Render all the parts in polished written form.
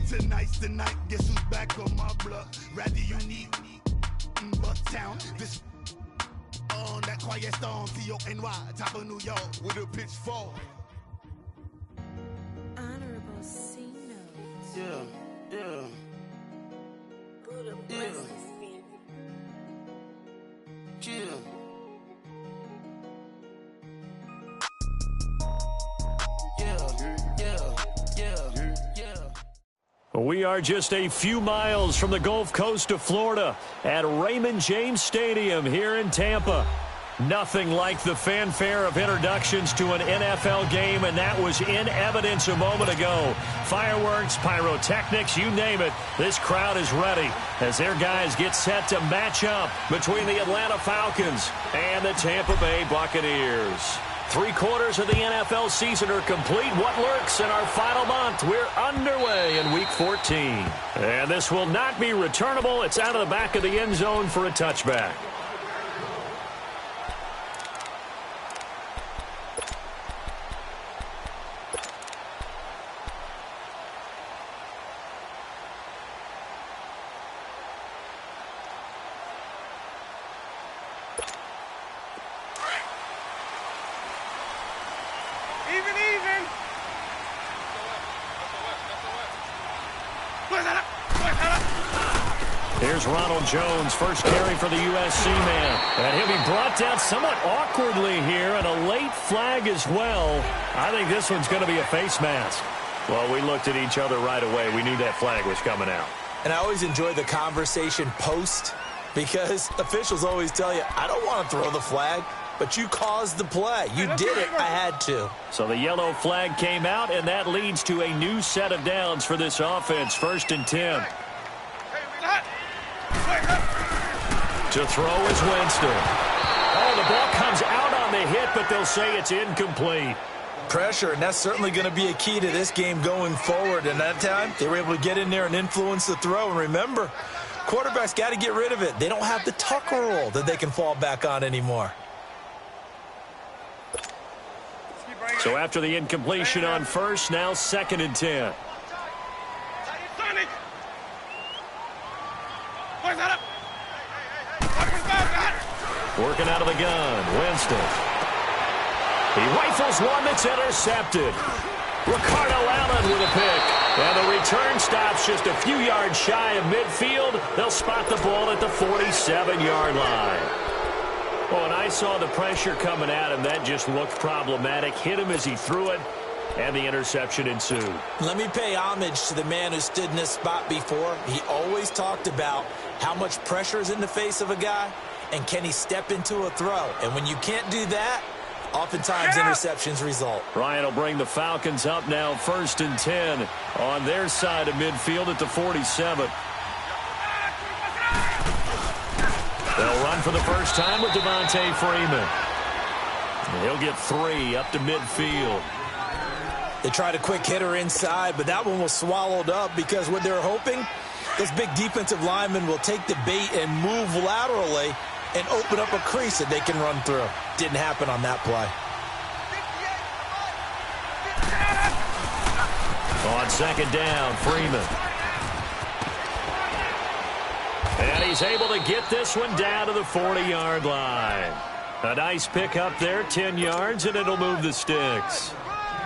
Tonight's the night, guess who's back on my block? Rather unique, but town. This on that quiet storm, T-O-N-Y, top of New York, with a pitchfork. Honorable C notes. Yeah. Buddha Chill. We are just a few miles from the Gulf Coast of Florida at Raymond James Stadium here in Tampa. Nothing like the fanfare of introductions to an NFL game, and that was in evidence a moment ago. Fireworks, pyrotechnics, you name it. This crowd is ready as their guys get set to match up between the Atlanta Falcons and the Tampa Bay Buccaneers. 3/4 of the NFL season are complete. What lurks in our final month? We're underway in Week 14. And this will not be returnable. It's out of the back of the end zone for a touchback. Here's Ronald Jones, first carry for the USC man. And he'll be brought down somewhat awkwardly here, and a late flag as well. I think this one's going to be a face mask. Well, we looked at each other right away. We knew that flag was coming out. And I always enjoy the conversation post, because officials always tell you, I don't want to throw the flag, but you caused the play. You did it. I had to. So the yellow flag came out, and that leads to a new set of downs for this offense. 1st and 10. To throw is Winston. Oh, the ball comes out on the hit, but they'll say it's incomplete. Pressure, and that's certainly going to be a key to this game going forward. And that time, they were able to get in there and influence the throw. And remember, quarterbacks got to get rid of it. They don't have the tuck rule that they can fall back on anymore. So after the incompletion on first, now 2nd and 10. Working out of the gun, Winston. He rifles one that's intercepted. Ricardo Allen with a pick. And the return stops just a few yards shy of midfield. They'll spot the ball at the 47-yard line. Oh, and I saw the pressure coming at him. That just looked problematic. Hit him as he threw it, and the interception ensued. Let me pay homage to the man who stood in this spot before. He always talked about how much pressure is in the face of a guy, and can he step into a throw? And when you can't do that, oftentimes interceptions result. Ryan will bring the Falcons up now, 1st and 10 on their side of midfield at the 47. They'll run for the first time with Devontae Freeman. And he'll get 3 up to midfield. They tried a quick hitter inside, but that one was swallowed up because what they're hoping, those big defensive linemen will take the bait and move laterally and open up a crease that they can run through. Didn't happen on that play. On 2nd down, Freeman. And he's able to get this one down to the 40-yard line. A nice pick up there, 10 yards, and it'll move the sticks.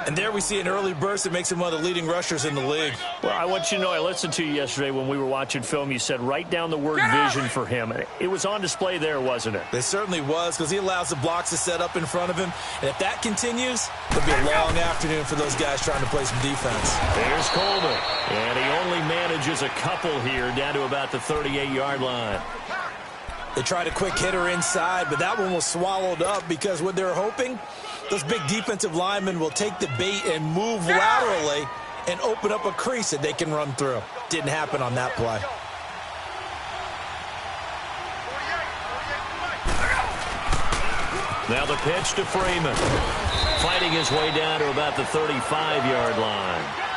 And there we see an early burst that makes him one of the leading rushers in the league. Well, I want you to know, I listened to you yesterday when we were watching film. You said write down the word vision for him. It was on display there, wasn't it? It certainly was, because he allows the blocks to set up in front of him. And if that continues, it'll be a long afternoon for those guys trying to play some defense. There's Coleman. And he only manages a couple here down to about the 38-yard line. They tried a quick hitter inside, but that one was swallowed up because what they're hoping, those big defensive linemen will take the bait and move laterally and open up a crease that they can run through. Didn't happen on that play. Now the pitch to Freeman. Fighting his way down to about the 35-yard line.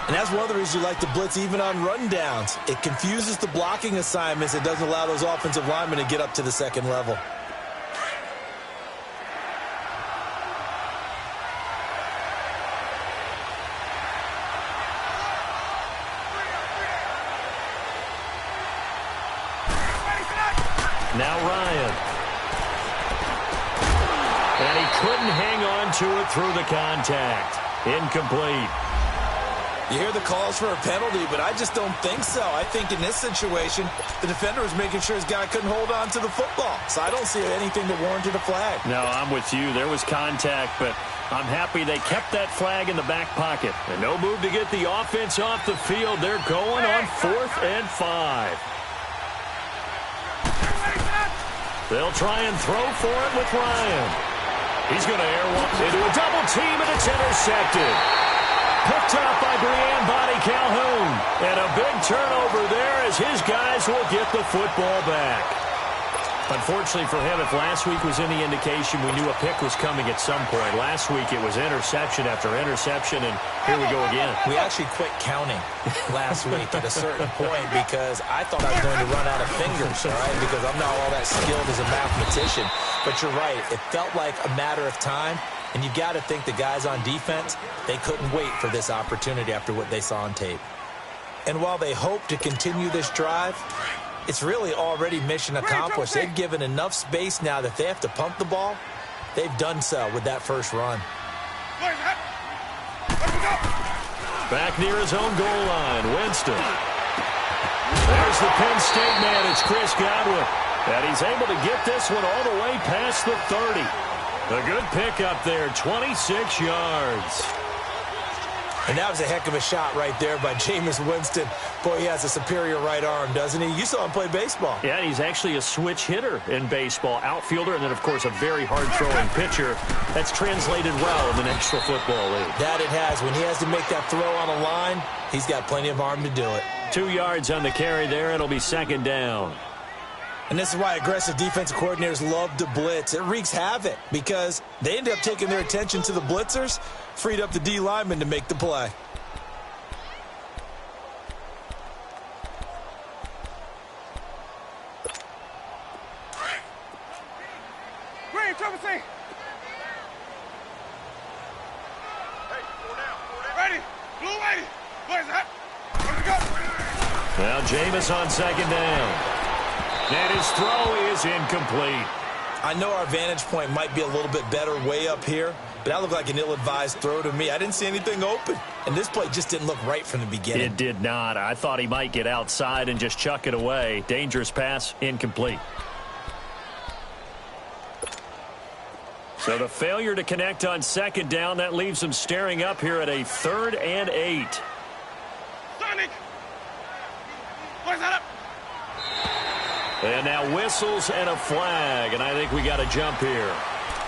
And that's one of the reasons you like to blitz even on rundowns. It confuses the blocking assignments. It doesn't allow those offensive linemen to get up to the second level. Now Ryan. And he couldn't hang on to it through the contact. Incomplete. You hear the calls for a penalty, but I just don't think so. I think in this situation, the defender was making sure his guy couldn't hold on to the football. So I don't see anything that warranted a flag. No, I'm with you. There was contact, but I'm happy they kept that flag in the back pocket. And no move to get the offense off the field. They're going on 4th and 5. They'll try and throw for it with Ryan. He's going to air one into a double team, and it's intercepted. Picked up by Brian Body Calhoun. And a big turnover there as his guys will get the football back. Unfortunately for him, if last week was any indication, we knew a pick was coming at some point. Last week it was interception after interception, and here we go again. We actually quit counting last week at a certain point because I thought I was going to run out of fingers, all right, because I'm not all that skilled as a mathematician. But you're right. It felt like a matter of time, and you've got to think the guys on defense, they couldn't wait for this opportunity after what they saw on tape. And while they hope to continue this drive, it's really already mission accomplished. They've given enough space now that they have to pump the ball. They've done so with that first run. Back near his own goal line, Winston. There's the Penn State man. It's Chris Godwin. And he's able to get this one all the way past the 30. A good pickup there, 26 yards. And that was a heck of a shot right there by Jameis Winston. Boy, he has a superior right arm, doesn't he? You saw him play baseball. Yeah, he's actually a switch hitter in baseball. Outfielder, and then, of course, a very hard-throwing pitcher. That's translated well in the National Football League. That it has. When he has to make that throw on a line, he's got plenty of arm to do it. 2 yards on the carry there. It'll be 2nd down. And this is why aggressive defensive coordinators love to blitz. It wreaks havoc because they end up taking their attention to the blitzers, freed up the D lineman to make the play. Green, Trevor C. Ready. Blue lady. Where's that? Where's it go? Now Jameis on 2nd down. And his throw is incomplete. I know our vantage point might be a little bit better way up here, but that looked like an ill-advised throw to me. I didn't see anything open, and this play just didn't look right from the beginning. It did not. I thought he might get outside and just chuck it away. Dangerous pass, incomplete. So the failure to connect on 2nd down, that leaves him staring up here at a 3rd and 8. Sonic! Where's that up? And now whistles and a flag, and I think we got a jump here.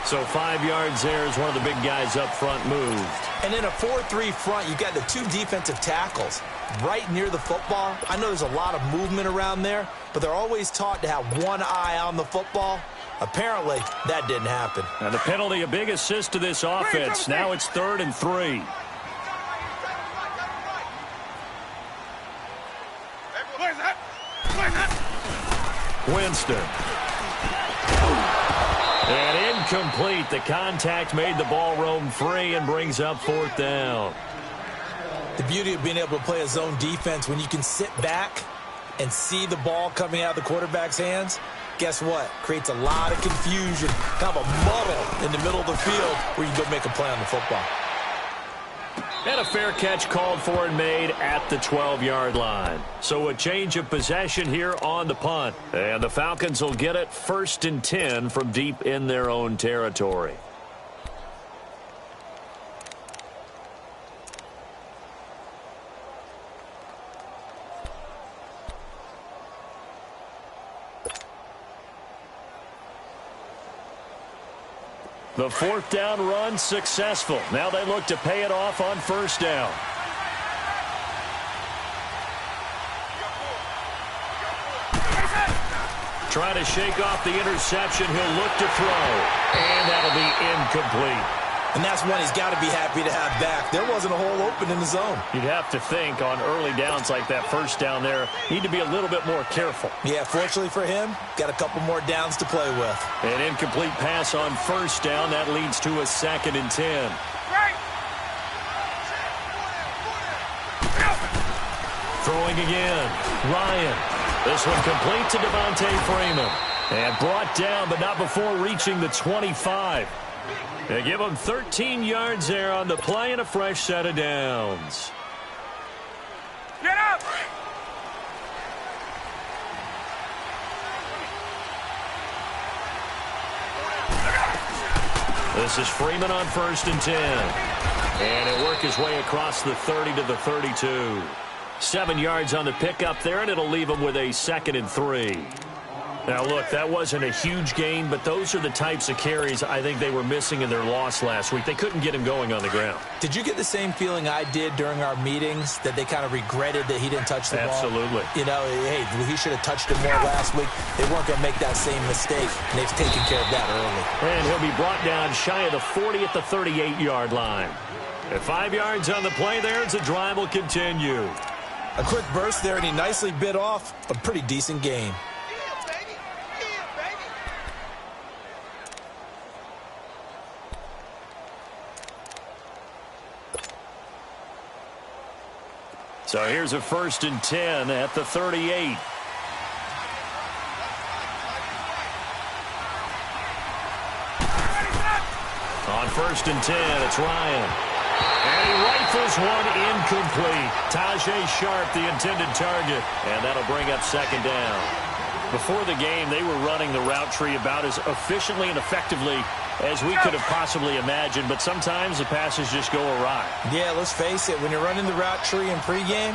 So 5 yards there as one of the big guys up front moved. And in a 4-3 front, you've got the 2 defensive tackles right near the football. I know there's a lot of movement around there, but they're always taught to have one eye on the football. Apparently, that didn't happen. And the penalty, a big assist to this offense. Now it's 3rd and 3. Where's that? Where's that? Winston. And incomplete. The contact made the ball roam free and brings up 4th down. The beauty of being able to play a zone defense when you can sit back and see the ball coming out of the quarterback's hands, guess what? Creates a lot of confusion, kind of a muddle in the middle of the field where you can go make a play on the football. And a fair catch called for and made at the 12-yard line. So a change of possession here on the punt. And the Falcons will get it 1st and 10 from deep in their own territory. The 4th down run successful. Now they look to pay it off on 1st down. Trying to shake off the interception. He'll look to throw. And that'll be incomplete. And that's one he's got to be happy to have back. There wasn't a hole open in the zone. You'd have to think on early downs like that 1st down there, need to be a little bit more careful. Yeah, fortunately for him, got a couple more downs to play with. An incomplete pass on 1st down. That leads to a 2nd and 10. Right. Throwing again. Ryan. This one complete to Devontae Freeman. And brought down, but not before reaching the 25. They give him 13 yards there on the play and a fresh set of downs. Get up! This is Freeman on 1st and 10. And he'll work his way across the 30 to the 32. 7 yards on the pickup there, and it'll leave him with a 2nd and 3. Now, look, that wasn't a huge gain, but those are the types of carries I think they were missing in their loss last week. They couldn't get him going on the ground. Did you get the same feeling I did during our meetings, that they kind of regretted that he didn't touch the ball? Absolutely. You know, hey, he should have touched it more last week. They weren't going to make that same mistake, and they've taken care of that early. And he'll be brought down shy of the 40 at the 38-yard line. At 5 yards on the play there, as the drive will continue. A quick burst there, and he nicely bit off a pretty decent gain. So here's a 1st and 10 at the 38. On 1st and 10, it's Ryan. And he rifles one incomplete. Tajay Sharp, the intended target. And that'll bring up 2nd down. Before the game, they were running the route tree about as efficiently and effectively as we could have possibly imagined, but sometimes the passes just go awry. Yeah, let's face it, when you're running the route tree in pregame,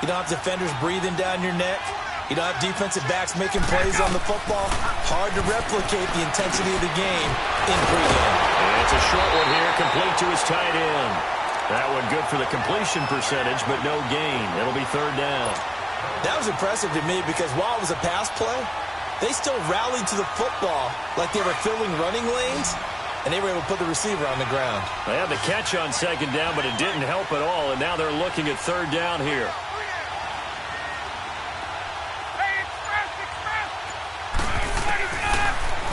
you don't have defenders breathing down your neck. You don't have defensive backs making plays on the football. Hard to replicate the intensity of the game in pregame. And it's a short one here, complete to his tight end. That one good for the completion percentage, but no gain. It'll be 3rd down. That was impressive to me because while it was a pass play, they still rallied to the football like they were filling running lanes, and they were able to put the receiver on the ground. They had the catch on 2nd down, but it didn't help at all, and now they're looking at 3rd down here.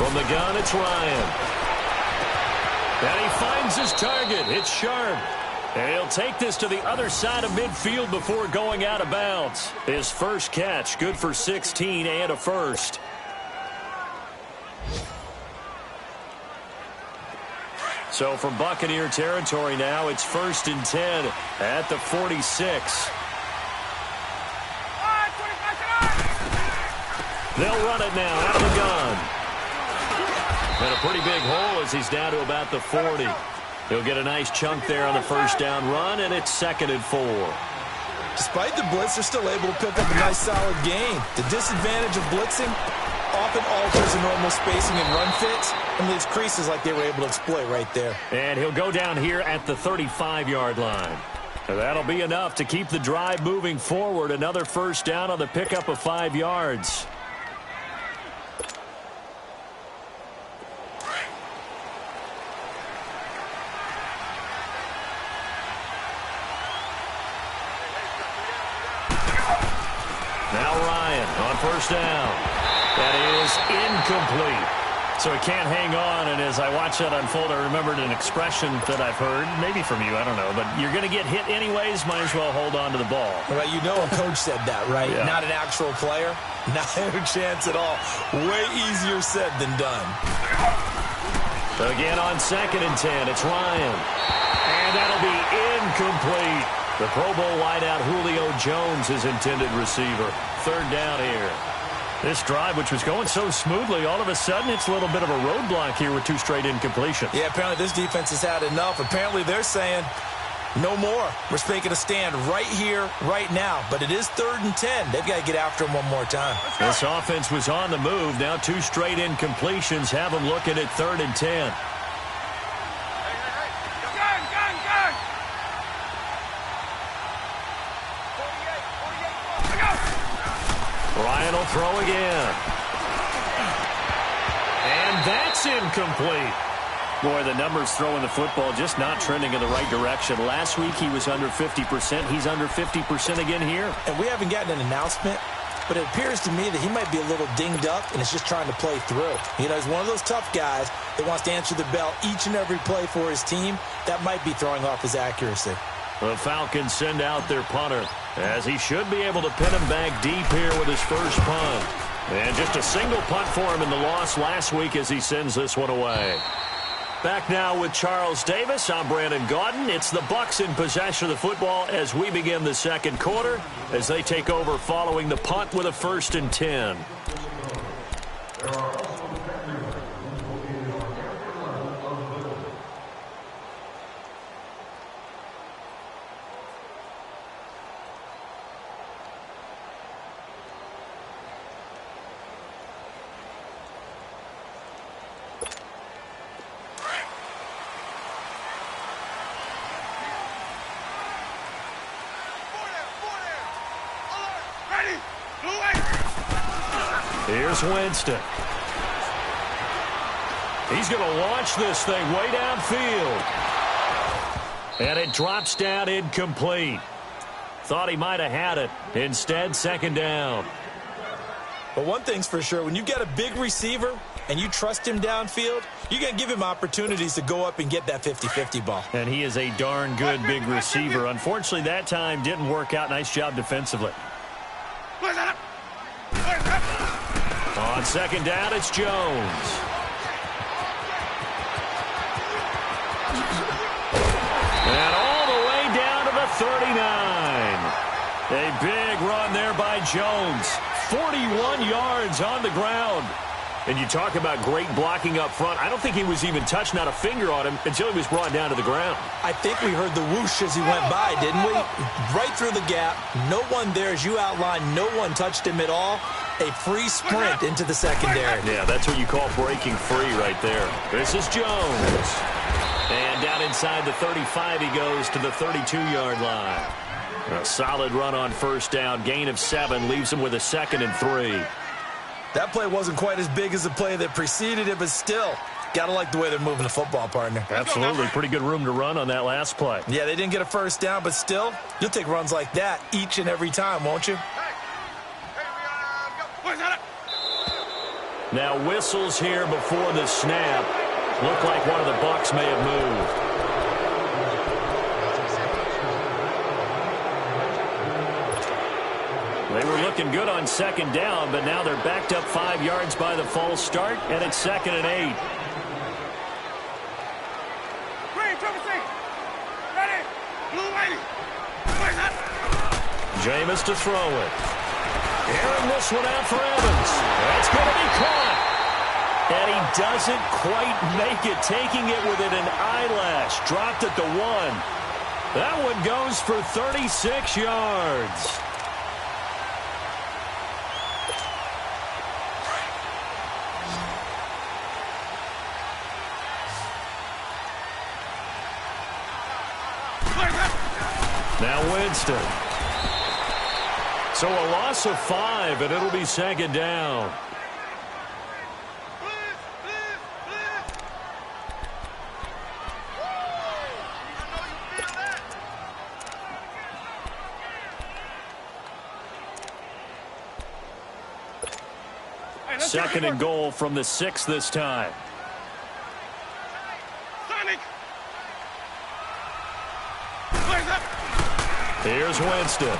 From the gun, it's Ryan. And he finds his target. It's Sharp. And he'll take this to the other side of midfield before going out of bounds. His first catch, good for 16 and a first. So from Buccaneer territory now, it's 1st and 10 at the 46. They'll run it now out of the gun. And a pretty big hole as he's down to about the 40. He'll get a nice chunk there on the 1st down run, and it's 2nd and 4. Despite the blitz, they're still able to pick up a nice solid gain. The disadvantage of blitzing often alters the normal spacing and run fits and leaves creases like they were able to exploit right there. And he'll go down here at the 35-yard line. And that'll be enough to keep the drive moving forward. Another 1st down on the pickup of 5 yards. Now Ryan on 1st down. That is incomplete. So he can't hang on, and as I watch that unfold, I remembered an expression that I've heard, maybe from you, I don't know, but you're going to get hit anyways, might as well hold on to the ball. Well, you know a coach said that, right? Yeah. Not an actual player. Not a chance at all. Way easier said than done. So again on 2nd and 10, it's Ryan. And that'll be incomplete. The Pro Bowl wideout Julio Jones, his intended receiver. 3rd down here. This drive, which was going so smoothly, all of a sudden it's a little bit of a roadblock here with 2 straight incompletions. Yeah, apparently this defense has had enough. Apparently they're saying, no more. We're making a stand right here, right now. But it is 3rd and 10. They've got to get after him one more time. This offense was on the move. Now 2 straight incompletions have them looking at 3rd and 10. Ryan will throw again. And that's incomplete. Boy, the numbers throwing the football just not trending in the right direction. Last week he was under 50%. He's under 50% again here. And we haven't gotten an announcement, but it appears to me that he might be a little dinged up and is just trying to play through. You know, he's one of those tough guys that wants to answer the bell each and every play for his team. That might be throwing off his accuracy. The Falcons send out their punter, as he should be able to pin him back deep here with his first punt. And just a single punt for him in the loss last week as he sends this one away. Back now with Charles Davis. I'm Brandon Gaudin. It's the Bucs in possession of the football as we begin the second quarter as they take over following the punt with a 1st and 10. Here's Winston. He's going to launch this thing way downfield. And it drops down incomplete. Thought he might have had it. Instead, 2nd down. But one thing's for sure, when you get a big receiver and you trust him downfield, you're going to give him opportunities to go up and get that 50-50 ball. And he is a darn good big receiver. Unfortunately, that time didn't work out. Nice job defensively. On 2nd down, it's Jones. And all the way down to the 39. A big run there by Jones. 41 yards on the ground. And you talk about great blocking up front. I don't think he was even touched, not a finger on him, until he was brought down to the ground. I think we heard the whoosh as he went by, didn't we? Right through the gap. No one there, as you outlined. No one touched him at all. A free sprint into the secondary. Yeah, that's what you call breaking free right there. This is Jones. And down inside the 35, he goes to the 32-yard line. A solid run on 1st down. Gain of 7 leaves him with a 2nd and 3. That play wasn't quite as big as the play that preceded it, but still, got to like the way they're moving the football, partner. Absolutely. Pretty good room to run on that last play. Yeah, they didn't get a 1st down, but still, you'll take runs like that each and every time, won't you? Now whistles here before the snap. Looked like one of the Bucs may have moved. They were looking good on 2nd down, but now they're backed up 5 yards by the false start, and it's 2nd and 8. Jameis to throw it. Airing this one out for Evans. That's going to be caught. And he doesn't quite make it, taking it within an eyelash. Dropped at the 1. That one goes for 36 yards. Now Winston. So a loss of 5, and it'll be 2nd down. Second and goal from the 6 this time. Here's Winston.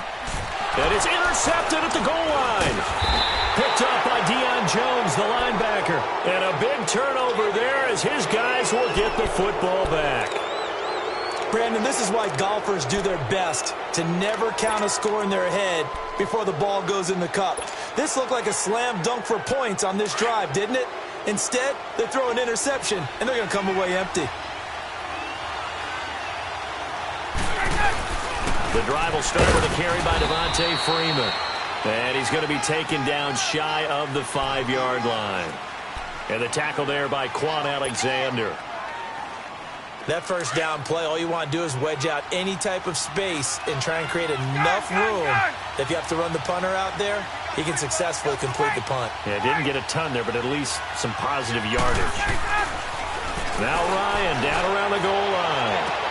And it's intercepted at the goal line. Picked up by Deion Jones, the linebacker. And a big turnover there as his guys will get the football back. Brandon, this is why golfers do their best to never count a score in their head before the ball goes in the cup. This looked like a slam dunk for points on this drive, didn't it? Instead, they throw an interception, and they're going to come away empty. The drive will start with a carry by Devontae Freeman. And he's going to be taken down shy of the 5-yard line. And the tackle there by Quan Alexander. That 1st down play, all you want to do is wedge out any type of space and try and create enough room. If you have to run the punter out there, he can successfully complete the punt. Yeah, didn't get a ton there, but at least some positive yardage. Now Ryan down around the goal line.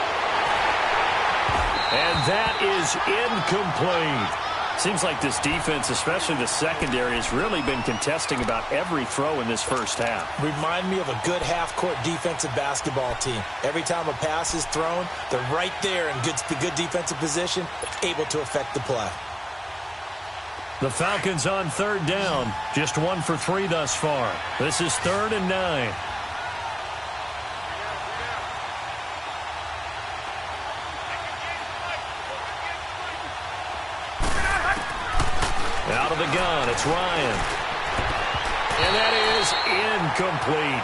And that is incomplete. Seems like this defense, especially the secondary, has really been contesting about every throw in this first half. Remind me of a good half-court defensive basketball team. Every time a pass is thrown, they're right there in good defensive position, able to affect the play. The Falcons on third down. Just 1 for 3 thus far. This is 3rd and 9. Out of the gun, it's Ryan. And that is incomplete.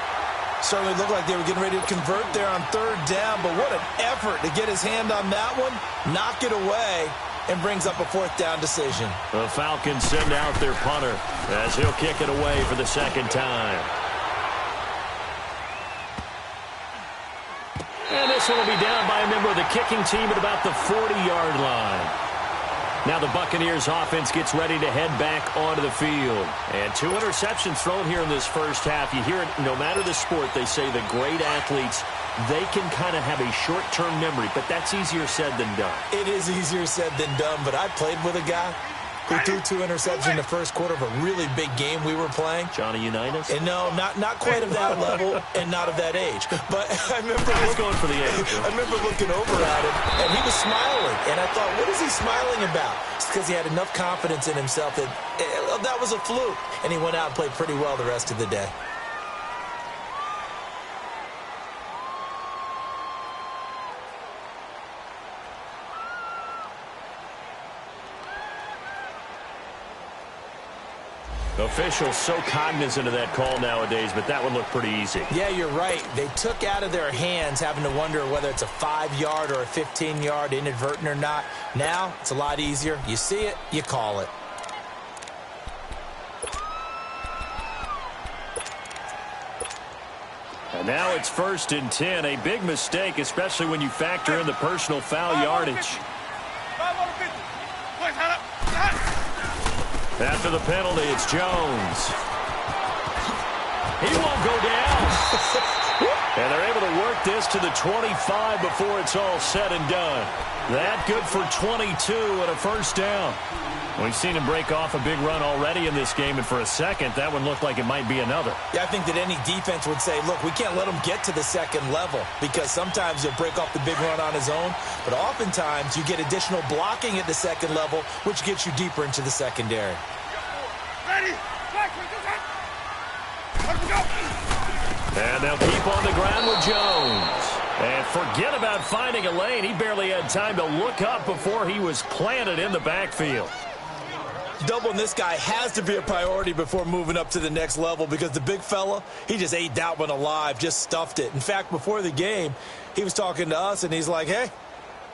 Certainly looked like they were getting ready to convert there on 3rd down, but what an effort to get his hand on that one, knock it away, and brings up a 4th down decision. The Falcons send out their punter as he'll kick it away for the 2nd time. And this one will be down by a member of the kicking team at about the 40-yard line. Now the Buccaneers offense gets ready to head back onto the field. And 2 interceptions thrown here in this first half. You hear it, no matter the sport, they say the great athletes, they can kind of have a short-term memory, but that's easier said than done. It is easier said than done, but I played with a guy who threw 2 interceptions in the first quarter of a really big game we were playing. Johnny Unitas? And no, not quite of that level and not of that age. But I remember going for the age. I remember looking over at him, and he was smiling. And I thought, what is he smiling about? It's because he had enough confidence in himself that that was a fluke. And he went out and played pretty well the rest of the day. Officials so cognizant of that call nowadays, but that one looked pretty easy. Yeah, you're right. They took out of their hands having to wonder whether it's a 5-yard or a 15-yard, inadvertent or not. Now, it's a lot easier. You see it, you call it. And now it's 1st and 10. A big mistake, especially when you factor in the personal foul yardage. After the penalty, it's Jones. He won't go down. And they're able to work this to the 25 before it's all said and done. That good for 22 and a 1st down. We've seen him break off a big run already in this game, and for a second, that one looked like it might be another. Yeah, I think that any defense would say, look, we can't let him get to the 2nd level because sometimes he'll break off the big run on his own, but oftentimes you get additional blocking at the 2nd level, which gets you deeper into the secondary. Ready? And they'll keep on the ground with Jones. And forget about finding a lane. He barely had time to look up before he was planted in the backfield. Doubling this guy has to be a priority before moving up to the next level because the big fella, he just ate that one alive, just stuffed it. In fact, before the game, he was talking to us, and he's like, hey,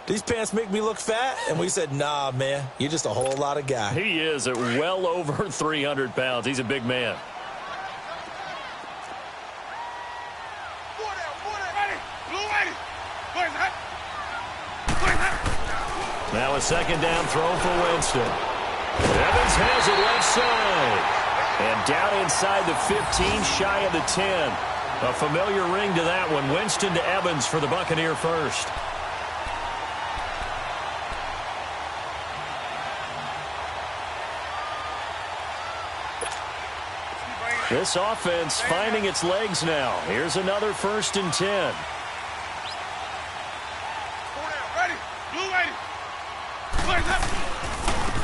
these pants make me look fat? And we said, nah, man, you're just a whole lot of guy. He is at well over 300 pounds. He's a big man. Now a 2nd down throw for Winston. Evans has it left side. And down inside the 15, shy of the 10. A familiar ring to that one. Winston to Evans for the Buccaneer first. This offense finding its legs now. Here's another 1st and 10.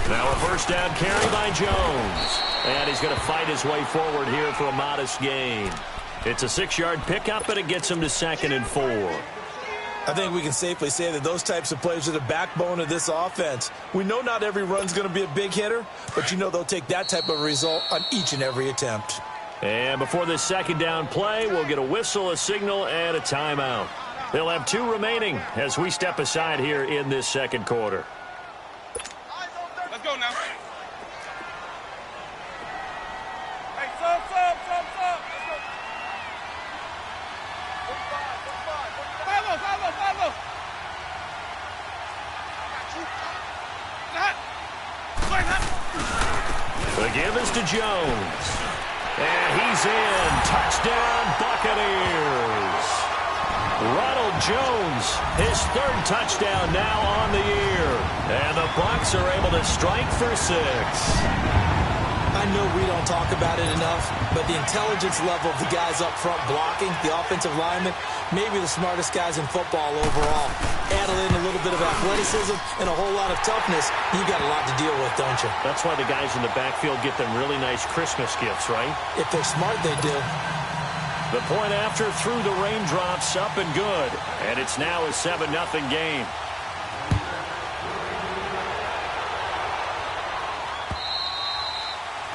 Now a 1st down carry by Jones. And he's going to fight his way forward here for a modest gain. It's a 6-yard pickup, but it gets him to 2nd and 4. I think we can safely say that those types of plays are the backbone of this offense. We know not every run's going to be a big hitter, but you know they'll take that type of result on each and every attempt. And before this 2nd down play, we'll get a whistle, a signal, and a timeout. They'll have 2 remaining as we step aside here in this 2nd quarter. Let's go now. Hey, sub. Let's go. 5-0. The give is to Jones. And he's in. Touchdown, Buccaneers. Ronald Jones, his 3rd touchdown now on the year. And the Bucs are able to strike for 6. I know we don't talk about it enough, but the intelligence level of the guys up front blocking, the offensive linemen, maybe the smartest guys in football overall. Add in a little bit of athleticism and a whole lot of toughness, you got a lot to deal with, don't you? That's why the guys in the backfield get them really nice Christmas gifts, right? If they're smart, they do. The point after through the raindrops, up and good. And it's now a 7-0 game.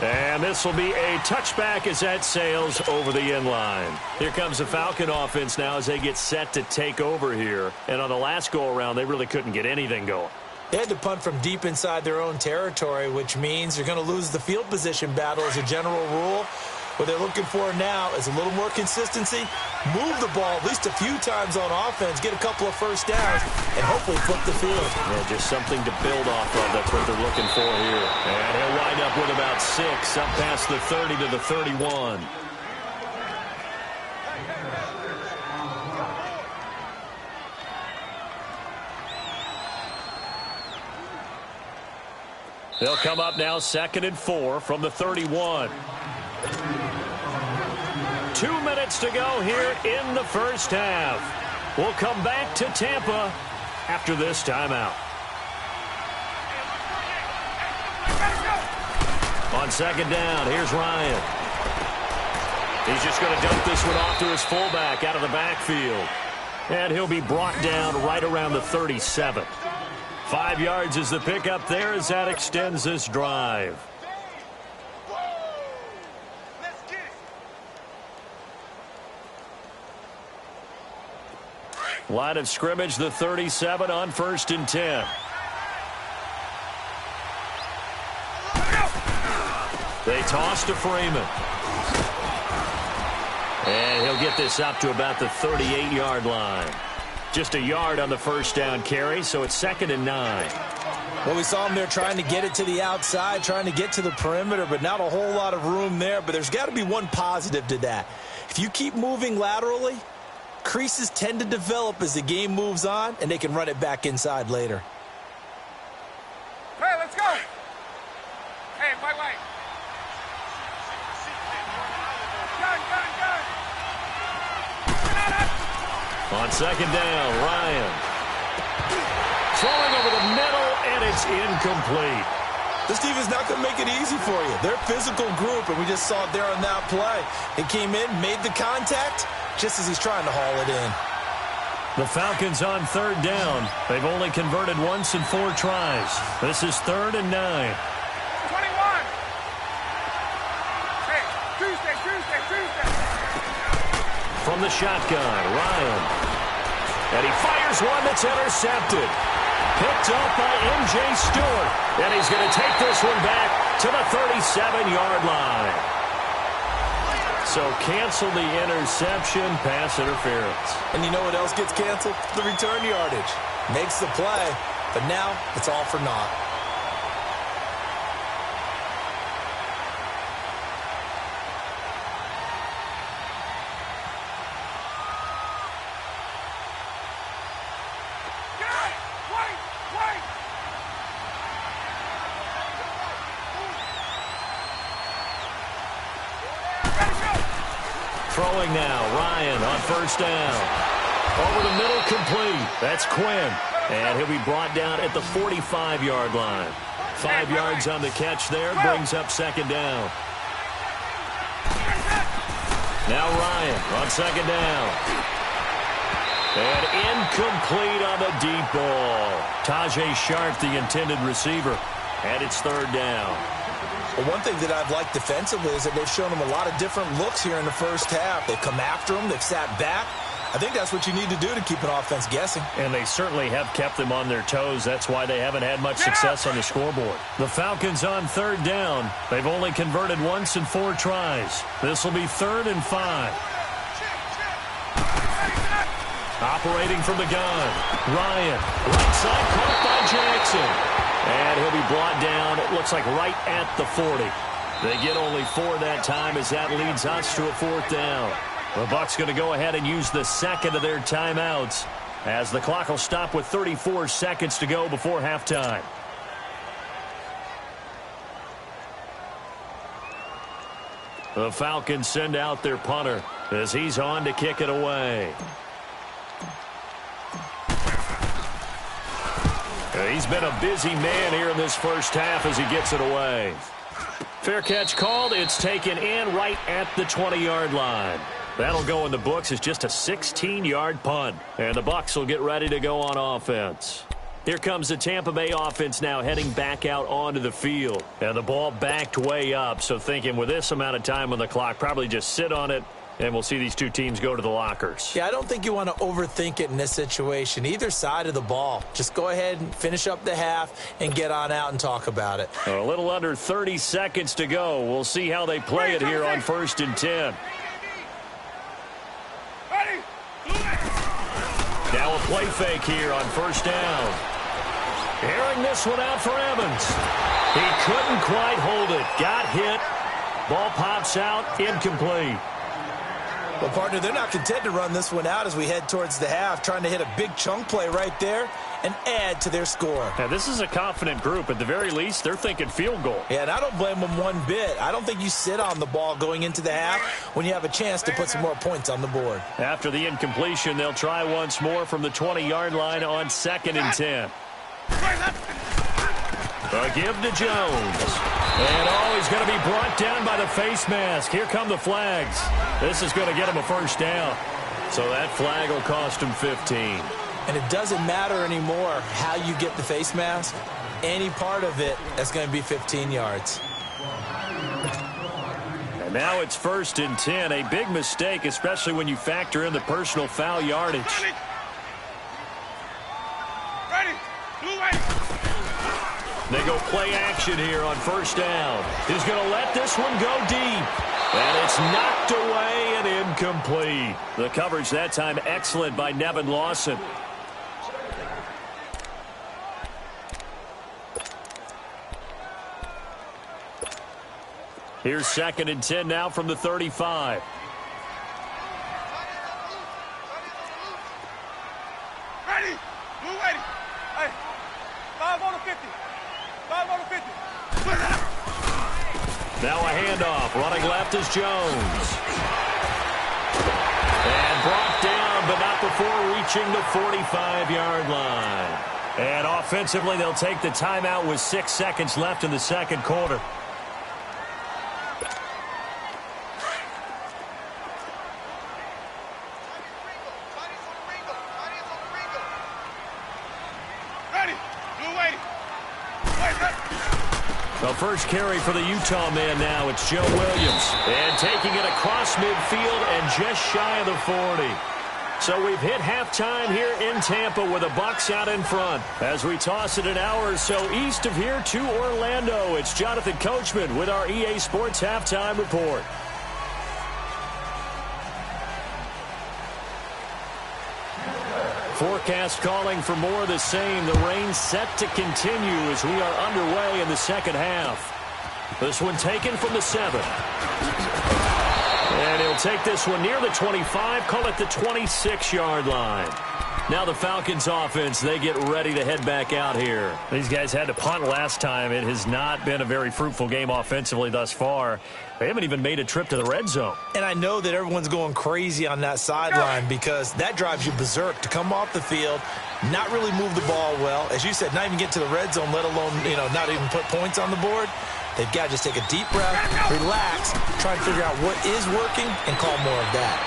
And this will be a touchback as that sails over the inline. Here comes the Falcon offense now as they get set to take over here. And on the last go-around, they really couldn't get anything going. They had to punt from deep inside their own territory, which means they're going to lose the field position battle as a general rule. What they're looking for now is a little more consistency, move the ball at least a few times on offense, get a couple of first downs, and hopefully flip the field. Yeah, just something to build off of. That's what they're looking for here. And he'll wind up with about 6, up past the 30 to the 31. They'll come up now 2nd and 4 from the 31. 2 minutes to go here in the first half. We'll come back to Tampa after this timeout. On 2nd down, here's Ryan. He's just going to dump this one off to his fullback out of the backfield. And he'll be brought down right around the 37. 5 yards is the pickup there as that extends this drive. Line of scrimmage, the 37 on 1st and 10. They toss to Freeman. And he'll get this up to about the 38-yard line. Just a yard on the first down carry, so it's 2nd and 9. Well, we saw him there trying to get it to the outside, trying to get to the perimeter, but not a whole lot of room there. But there's got to be one positive to that. If you keep moving laterally, creases tend to develop as the game moves on, and they can run it back inside later. Hey, let's go. Hey, wait. Gun. On 2nd down, Ryan. Throwing over the middle, and it's incomplete. This defense not going to make it easy for you. They're a physical group, and we just saw it there on that play. It came in, made the contact, just as he's trying to haul it in. The Falcons on 3rd down. They've only converted once in 4 tries. This is 3rd and 9. 21. Hey, Tuesday. From the shotgun, Ryan. And he fires one that's intercepted. Picked up by M.J. Stewart. And he's going to take this one back to the 37-yard line. So cancel the interception, pass interference. And you know what else gets canceled? The return yardage. Makes the play, but now it's all for naught. Throwing now, Ryan on 1st down. Over the middle, complete. That's Quinn. And he'll be brought down at the 45-yard line. 5 yards on the catch there, brings up 2nd down. Now Ryan on 2nd down. And incomplete on the deep ball. Tajay Sharp, the intended receiver. And it's 3rd down. Well, one thing that I've liked defensively is that they've shown them a lot of different looks here in the first half. They've come after them. They've sat back. I think that's what you need to do to keep an offense guessing. And they certainly have kept them on their toes. That's why they haven't had much success on the scoreboard. The Falcons on 3rd down. They've only converted once in 4 tries. This will be 3rd and 5. Operating from the gun. Ryan, right side, caught by Jackson. And he'll be brought down, it looks like right at the 40. They get only 4 that time as that leads us to a 4th down. The Bucs going to go ahead and use the 2nd of their timeouts as the clock will stop with 34 seconds to go before halftime. The Falcons send out their punter as he's on to kick it away. He's been a busy man here in this first half as he gets it away. Fair catch called. It's taken in right at the 20-yard line. That'll go in the books as just a 16-yard punt. And the Bucs will get ready to go on offense. Here comes the Tampa Bay offense now heading back out onto the field. And the ball backed way up, so thinking with this amount of time on the clock, probably just sit on it, and we'll see these two teams go to the lockers. Yeah, I don't think you want to overthink it in this situation. Either side of the ball. Just go ahead and finish up the half and get on out and talk about it. A little under 30 seconds to go. We'll see how they play it here on 1st and 10. Now a play fake here on 1st down. Airing this one out for Evans. He couldn't quite hold it. Got hit. Ball pops out. Incomplete. Well, partner, they're not content to run this one out as we head towards the half, trying to hit a big chunk play right there and add to their score. Now, this is a confident group. At the very least, they're thinking field goal. Yeah, and I don't blame them one bit. I don't think you sit on the ball going into the half when you have a chance to put some more points on the board. After the incompletion, they'll try once more from the 20-yard line on 2nd and 10. A give to Jones. And, he's going to be brought down by the face mask. Here come the flags. This is going to get him a 1st down. So that flag will cost him 15. And it doesn't matter anymore how you get the face mask. Any part of it, that's going to be 15 yards. And now it's 1st and 10. A big mistake, especially when you factor in the personal foul yardage. They go play action here on 1st down. He's going to let this one go deep. And it's knocked away and incomplete. The coverage that time excellent by Nevin Lawson. Here's 2nd and 10 now from the 35. Ready? Move ready. Hey, 5 on the 50. 5 on the 50. Now a handoff. Running left is Jones. And brought down, but not before reaching the 45-yard line. And offensively, they'll take the timeout with 6 seconds left in the second quarter. The first carry for the Utah man now. It's Joe Williams. And taking it across midfield and just shy of the 40. So we've hit halftime here in Tampa with the Bucs out in front. As we toss it an hour or so east of here to Orlando, it's Jonathan Coachman with our EA Sports Halftime Report. Forecast calling for more of the same. The rain set to continue as we are underway in the second half. This one taken from the 7. And he'll take this one near the 25, call it the 26-yard line. Now the Falcons offense, they get ready to head back out here. These guys had to punt last time. It has not been a very fruitful game offensively thus far. They haven't even made a trip to the red zone. And I know that everyone's going crazy on that sideline because that drives you berserk to come off the field, not really move the ball well. As you said, not even get to the red zone, let alone, not even put points on the board. They've got to just take a deep breath, relax, try and figure out what is working, and call more of that.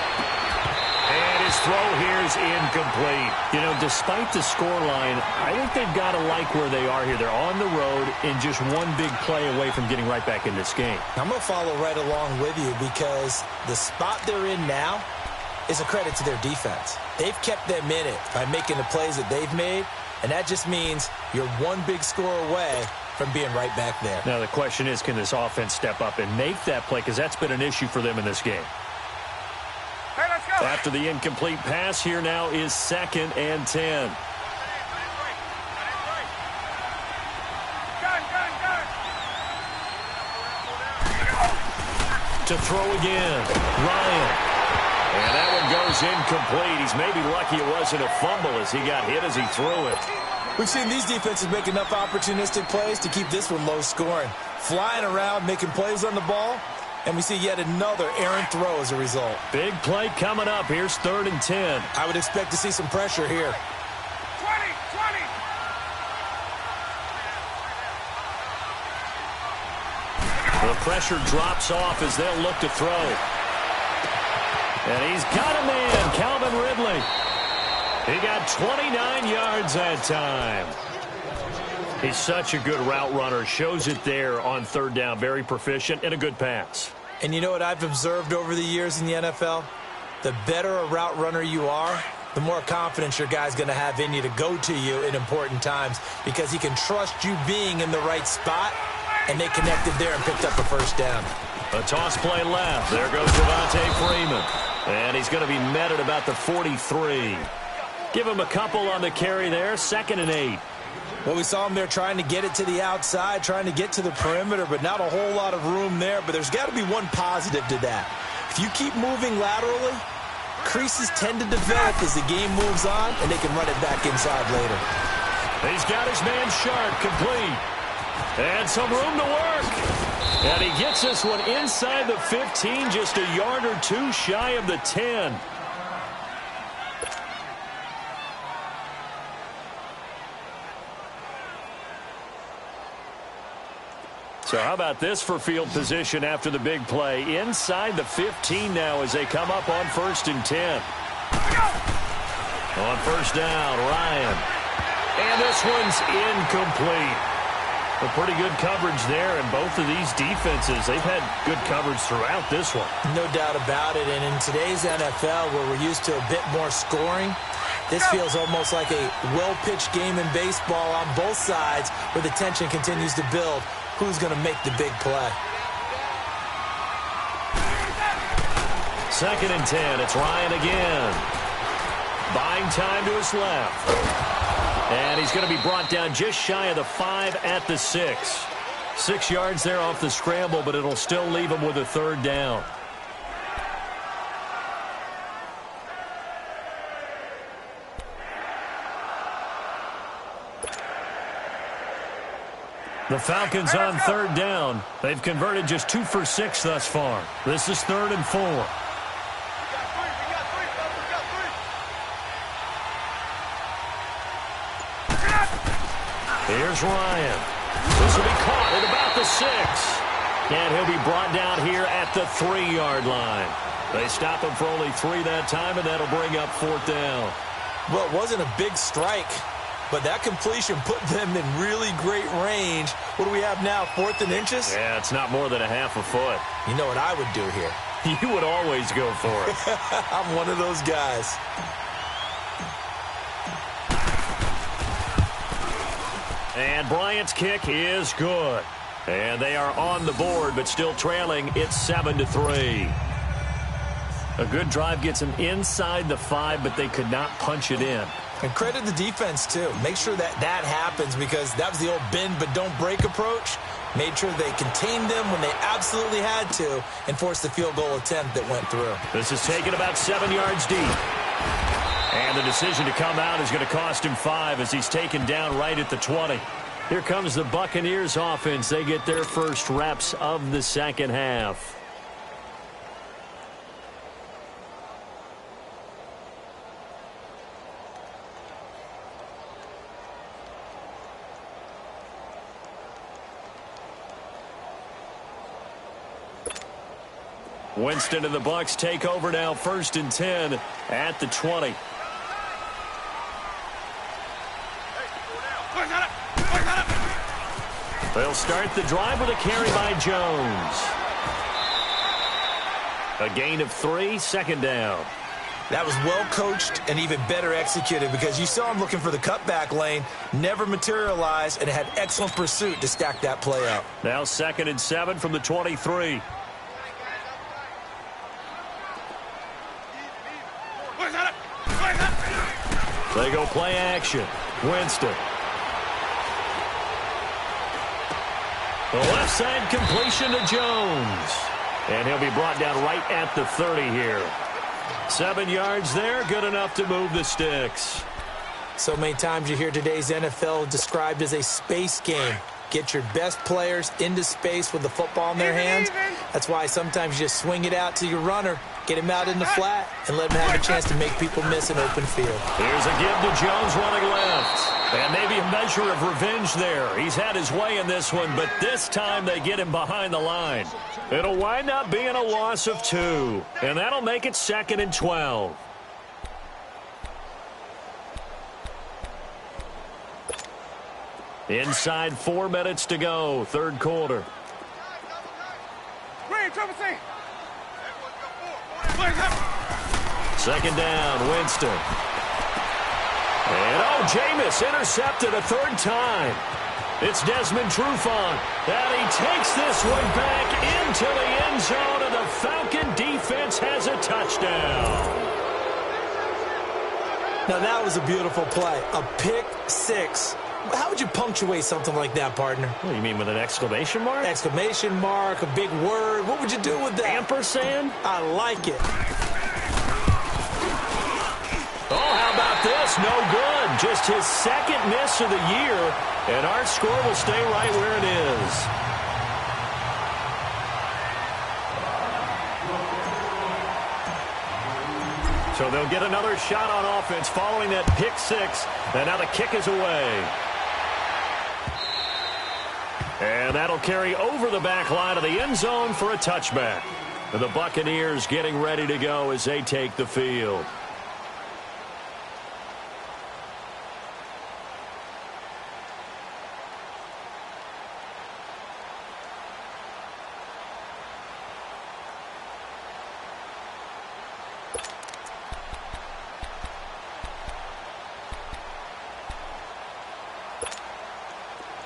And his throw here is incomplete. Despite the scoreline, I think they've got to like where they are here. They're on the road and just one big play away from getting right back in this game. I'm going to follow right along with you because the spot they're in now is a credit to their defense. They've kept them in it by making the plays that they've made, and that just means you're one big score away from being right back there. Now the question is, can this offense step up and make that play? Because that's been an issue for them in this game. Hey, let's go. After the incomplete pass, here now is 2nd and 10. To throw again, Ryan. And that one goes incomplete. He's maybe lucky it wasn't a fumble as he got hit as he threw it. We've seen these defenses make enough opportunistic plays to keep this one low scoring. Flying around, making plays on the ball, And we see yet another errant throw as a result. Big play coming up. Here's 3rd and 10. I would expect to see some pressure here. 20, 20. The pressure drops off as they'll look to throw. And he's got a man, Calvin Ridley. He got 29 yards that time. He's such a good route runner. Shows it there on 3rd down. Very proficient and a good pass. And you know what I've observed over the years in the NFL? The better a route runner you are, the more confidence your guy's going to have in you to go to you in important times because he can trust you being in the right spot, and they connected there and picked up a 1st down. A toss play left. There goes Devontae Freeman. And he's going to be met at about the 43. Give him a couple on the carry there. 2nd and 8. Well, we saw him there trying to get it to the outside, trying to get to the perimeter, but not a whole lot of room there. But there's got to be one positive to that. If you keep moving laterally, creases tend to develop as the game moves on, and they can run it back inside later. He's got his man Sharp complete. And some room to work. And he gets this one inside the 15, just a yard or two shy of the 10. So how about this for field position after the big play? Inside the 15 now as they come up on 1st and 10. On 1st down, Ryan. And this one's incomplete. A pretty good coverage there, and both of these defenses, they've had good coverage throughout this one. No doubt about it, and in today's NFL, where we're used to a bit more scoring, this feels almost like a well-pitched game in baseball on both sides where the tension continues to build. Who's going to make the big play? 2nd and 10, it's Ryan again. Buying time to his left. And he's going to be brought down just shy of the 5 at the 6. 6 yards there off the scramble, but it'll still leave him with a 3rd down. The Falcons on 3rd down. They've converted just 2 for 6 thus far. This is 3rd and 4. Here's Ryan. This will be caught at about the 6. And he'll be brought down here at the 3-yard line. They stop him for only 3 that time, and that'll bring up 4th down. Well, it wasn't a big strike, but that completion put them in really great range. What do we have now, 4th and inches? Yeah, it's not more than a half a foot. You know what I would do here? You would always go for it. I'm one of those guys. And Bryant's kick is good. And they are on the board, but still trailing. It's 7-3. A good drive gets them inside the 5, but they could not punch it in. And credit the defense, too. Make sure that happens because that was the old bend but don't break approach. Made sure they contained them when they absolutely had to and forced the field goal attempt that went through. This is taken about 7 yards deep. And the decision to come out is going to cost him 5 as he's taken down right at the 20. Here comes the Buccaneers offense. They get their first reps of the second half. Winston and the Bucs take over now, 1st and 10 at the 20. They'll start the drive with a carry by Jones. A gain of 3, 2nd down. That was well coached and even better executed because you saw him looking for the cutback lane, never materialized, and had excellent pursuit to stack that play out. Now 2nd and 7 from the 23. They go play action. Winston. The left side completion to Jones. And he'll be brought down right at the 30 here. 7 yards there, good enough to move the sticks. So many times you hear today's NFL described as a space game. Get your best players into space with the football in their hands. That's why sometimes you just swing it out to your runner, get him out in the flat, and let him have a chance to make people miss an open field. Here's a give to Jones running left. And maybe a measure of revenge there. He's had his way in this one, but this time they get him behind the line. It'll wind up being a loss of 2, and that'll make it 2nd and 12. Inside 4 minutes to go, third quarter. Second down, Winston. And Jameis intercepted a third time. It's Desmond Trufant, and he takes this one back into the end zone, and the Falcon defense has a touchdown. Now, that was a beautiful play. A pick six. How would you punctuate something like that, partner? What do you mean, with an exclamation mark? Exclamation mark, a big word. What would you do with that? Ampersand? I like it. Oh, how about this? No good. Just his second miss of the year, and our score will stay right where it is. So they'll get another shot on offense following that pick six, and now the kick is away. And that'll carry over the back line of the end zone for a touchback. And the Buccaneers getting ready to go as they take the field.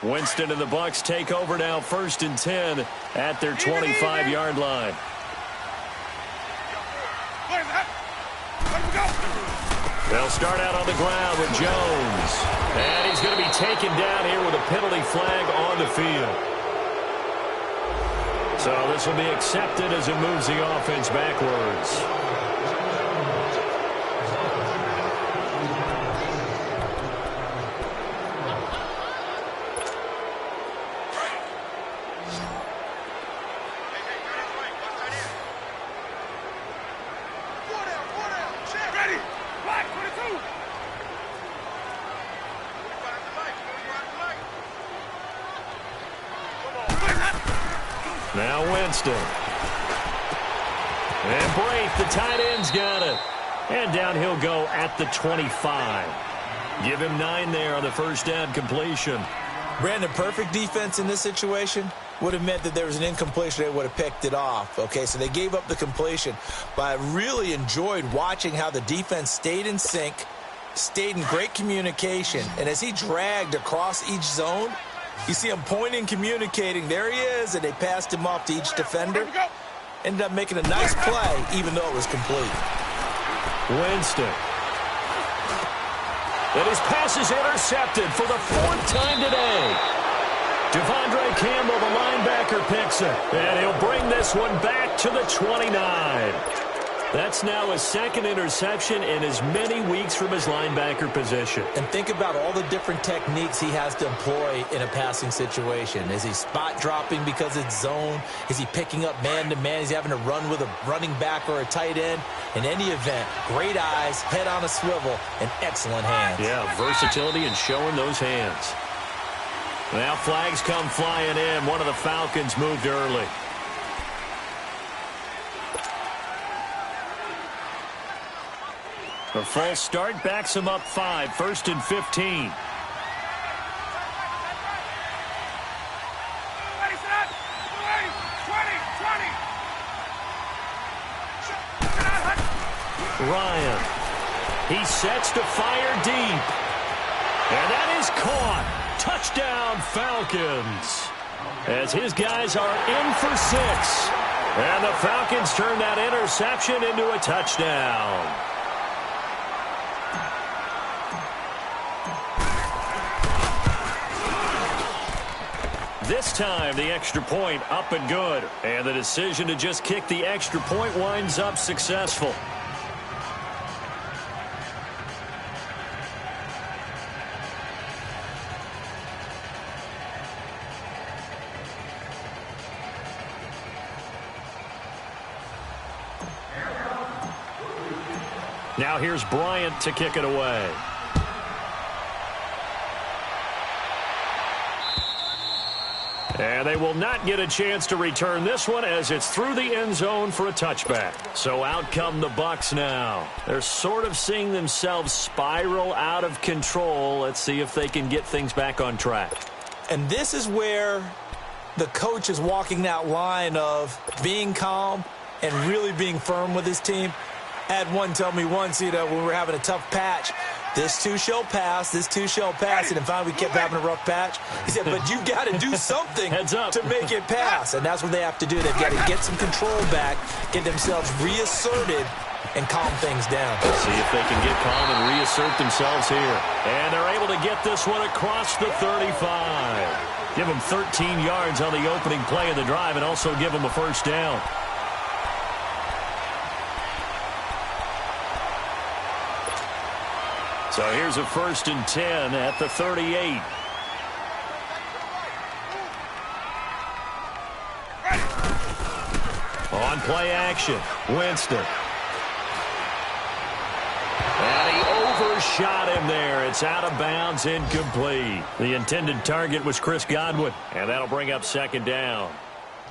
Winston and the Bucs take over now, 1st and 10 at their 25-yard line. They'll start out on the ground with Jones. And he's going to be taken down here with a penalty flag on the field. So this will be accepted as it moves the offense backwards. Now Winston. And Braith, the tight end's got it. And down he'll go at the 25. Give him 9 there on the first down completion. Brandon, perfect defense in this situation would have meant that there was an incompletion. They would have picked it off. Okay, so they gave up the completion. But I really enjoyed watching how the defense stayed in sync, stayed in great communication. And as he dragged across each zone, you see him pointing, communicating. There he is, and they passed him off to each defender. Ended up making a nice play, even though it was complete. Winston. And his pass is intercepted for the 4th time today. Devondre Campbell, the linebacker, picks it. And he'll bring this one back to the 29. That's now his 2nd interception in as many weeks from his linebacker position. And think about all the different techniques he has to employ in a passing situation. Is he spot dropping because it's zone? Is he picking up man-to-man? Is he having to run with a running back or a tight end? In any event, great eyes, head on a swivel, and excellent hands. Yeah, versatility and showing those hands. Now flags come flying in. One of the Falcons moved early. A false start backs him up 5, 1st and 15. Ryan. He sets to fire deep. And that is caught. Touchdown, Falcons. As his guys are in for 6. And the Falcons turn that interception into a touchdown. This time, the extra point up and good. And the decision to just kick the extra point winds up successful. Now here's Bryant to kick it away. And they will not get a chance to return this one as it's through the end zone for a touchback. So out come the Bucs now. They're sort of seeing themselves spiral out of control. Let's see if they can get things back on track. And this is where the coach is walking that line of being calm and really being firm with his team. I had one tell me once, when we were having a tough patch, this too shall pass, this too shall pass. And then finally we kept having a rough patch. He said, but you've got to do something to make it pass. And that's what they have to do. They've got to get some control back, get themselves reasserted, and calm things down. See if they can get calm and reassert themselves here. And they're able to get this one across the 35. Give them 13 yards on the opening play of the drive and also give them a first down. So here's a 1st and 10 at the 38. On play action, Winston. And he overshot him there. It's out of bounds, incomplete. The intended target was Chris Godwin, and that'll bring up 2nd down.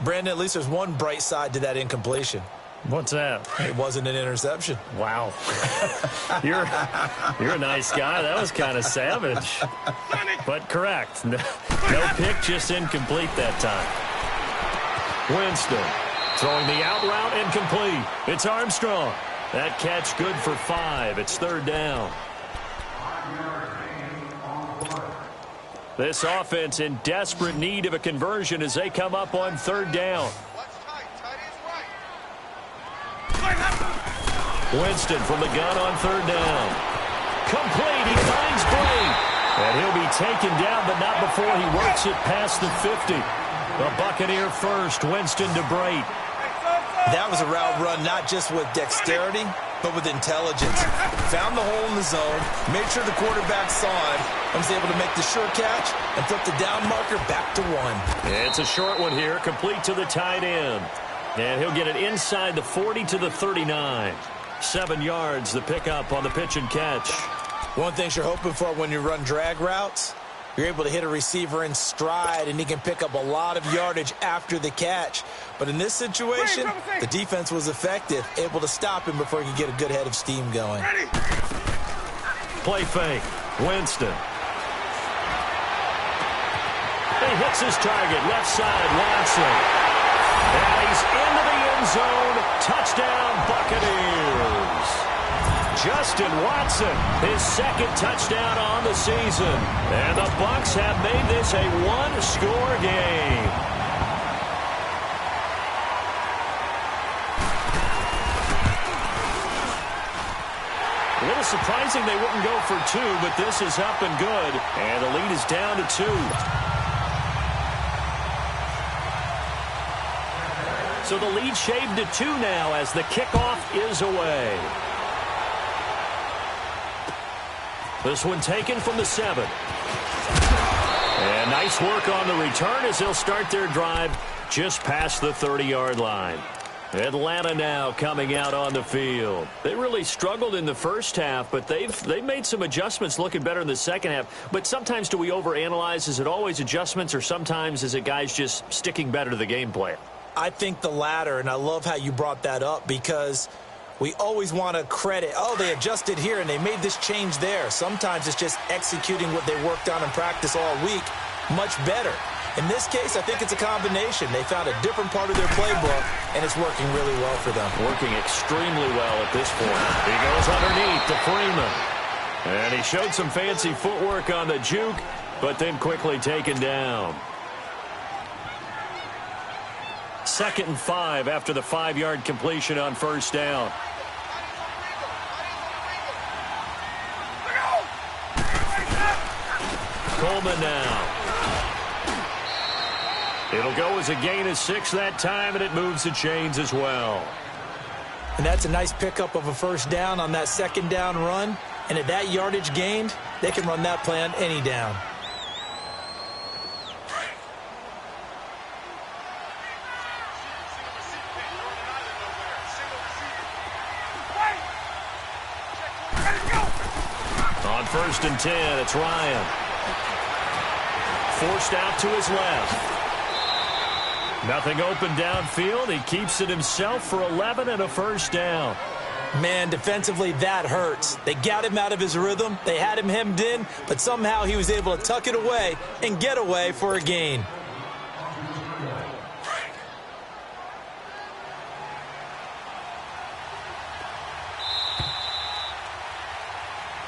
Brandon, at least there's one bright side to that incompletion. What's that? It wasn't an interception. Wow. You're a nice guy. That was kind of savage. But correct. No pick, just incomplete that time. Winston throwing the out route, incomplete. It's Armstrong. That catch good for 5. It's 3rd down. This offense in desperate need of a conversion as they come up on 3rd down. Winston from the gun on 3rd down. Complete. He finds Blake. And he'll be taken down, but not before he works it past the 50. The Buccaneer first, Winston to Brate. That was a route run not just with dexterity, but with intelligence. Found the hole in the zone, made sure the quarterback saw it, and was able to make the sure catch and flip the down marker back to 1. It's a short one here, complete to the tight end. And he'll get it inside the 40 to the 39. 7 yards, the pickup on the pitch and catch. One thing you're hoping for when you run drag routes, you're able to hit a receiver in stride, and he can pick up a lot of yardage after the catch. But in this situation, the defense was effective, able to stop him before he could get a good head of steam going. Play fake. Winston. He hits his target, left side, Watson. And he's into the end zone. Touchdown, Buccaneers. Justin Watson, his 2nd touchdown on the season. And the Bucs have made this a 1-score game. A little surprising they wouldn't go for 2, but this is up and good. And the lead is down to 2. So the lead shaved to 2 now as the kickoff is away. This one taken from the 7. And nice work on the return as they'll start their drive just past the 30-yard line. Atlanta now coming out on the field. They really struggled in the first half, but they've made some adjustments, looking better in the second half. But sometimes do we overanalyze? Is it always adjustments, or sometimes is it guys just sticking better to the game plan? I think the latter, and I love how you brought that up because we always want to credit, they adjusted here and they made this change there. Sometimes it's just executing what they worked on in practice all week much better. In this case, I think it's a combination. They found a different part of their playbook, and it's working really well for them. Working extremely well at this point. He goes underneath to Freeman. And he showed some fancy footwork on the juke, but then quickly taken down. 2nd and 5 after the 5-yard completion on 1st down. Coleman now. It'll go as a gain of 6 that time, and it moves the chains as well. And that's a nice pickup of a 1st down on that 2nd down run. And at that yardage gained, they can run that play on any down. 1st and 10. It's Ryan. Forced out to his left. Nothing open downfield. He keeps it himself for 11 and a 1st down. Man, defensively, that hurts. They got him out of his rhythm. They had him hemmed in, but somehow he was able to tuck it away and get away for a gain.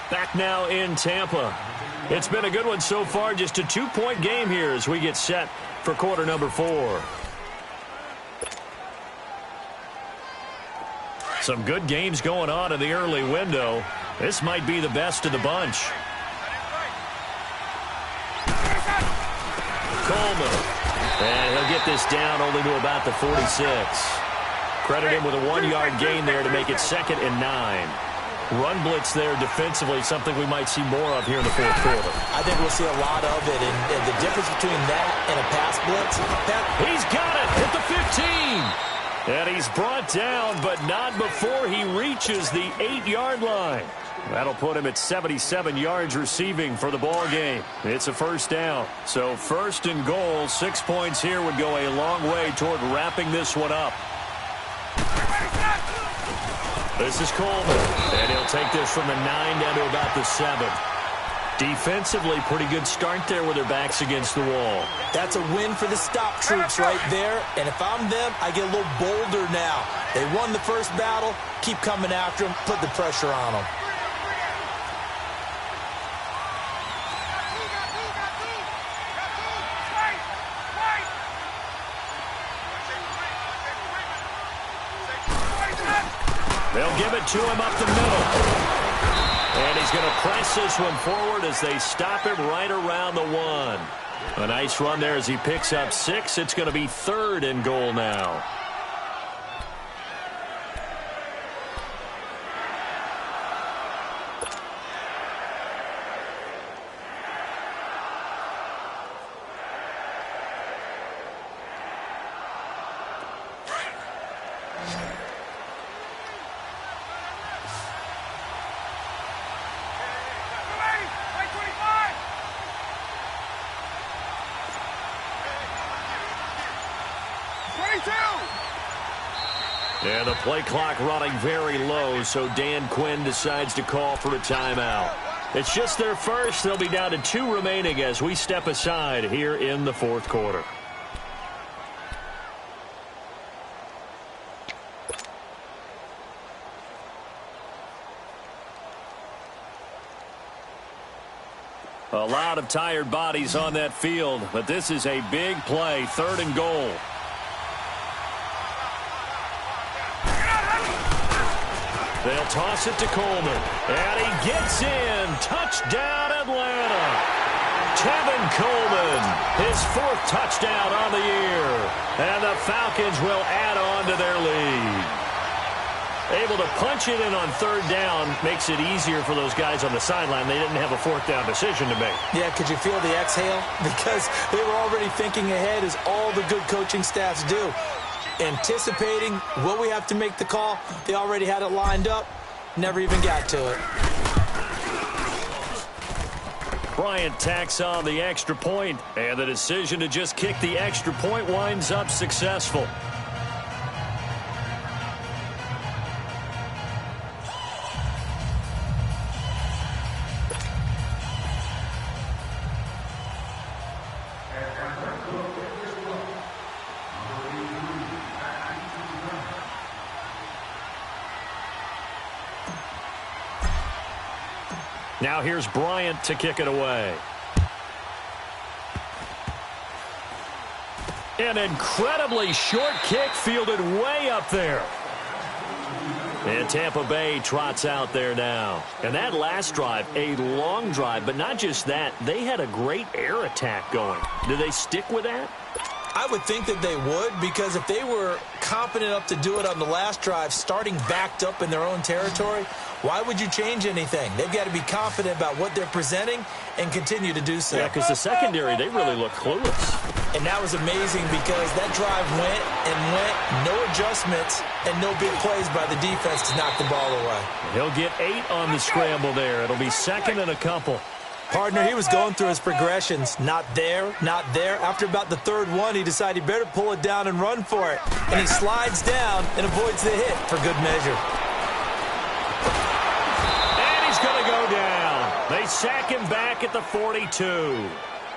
Back now in Tampa. It's been a good one so far. Just a 2-point game here as we get set for quarter number 4. Some good games going on in the early window. This might be the best of the bunch. Coleman. And he'll get this down only to about the 46. Credit him with a 1-yard gain there to make it 2nd and 9. Run blitz there defensively, something we might see more of here in the 4th quarter. I think we'll see a lot of it, and the difference between that and a pass blitz. He's got it at the 15. And he's brought down, but not before he reaches the 8-yard line. That'll put him at 77 yards receiving for the ball game. It's a 1st down. So 1st and goal, 6 points here would go a long way toward wrapping this one up. This is Coleman, and he'll take this from the 9 down to about the 7. Defensively, pretty good start there with their backs against the wall. That's a win for the stop troops right there, and if I'm them, I get a little bolder now. They won the first battle, keep coming after them, put the pressure on them. They'll give it to him up the middle. And he's going to press this one forward as they stop him right around the 1. A nice run there as he picks up 6. It's going to be 3rd and goal now. And the play clock running very low, so Dan Quinn decides to call for a timeout. It's just their first. They'll be down to 2 remaining as we step aside here in the 4th quarter. A lot of tired bodies on that field, but this is a big play, 3rd and goal. They'll toss it to Coleman, and he gets in. Touchdown, Atlanta. Tevin Coleman, his 4th touchdown on the year. And the Falcons will add on to their lead. Able to punch it in on 3rd down makes it easier for those guys on the sideline. They didn't have a 4th down decision to make. Yeah, could you feel the exhale? Because they were already thinking ahead, as all the good coaching staffs do. Anticipating what we have to make the call. They already had it lined up. Never even got to it. Bryant tacks on the extra point, and the decision to just kick the extra point winds up successful. Now here's Bryant to kick it away. An incredibly short kick fielded way up there. And Tampa Bay trots out there now. And that last drive, a long drive, but not just that. They had a great air attack going. Do they stick with that? I would think that they would, because if they were competent enough to do it on the last drive, starting backed up in their own territory, why would you change anything? They've got to be confident about what they're presenting and continue to do so. Yeah, because the secondary, they really look clueless. And that was amazing because that drive went and went, no adjustments, and no big plays by the defense to knock the ball away. He'll get 8 on the scramble there. It'll be second and a couple. Partner, he was going through his progressions. Not there, not there. After about the third one, he decided he better pull it down and run for it. And he slides down and avoids the hit for good measure. And he's going to go down. They sack him back at the 42.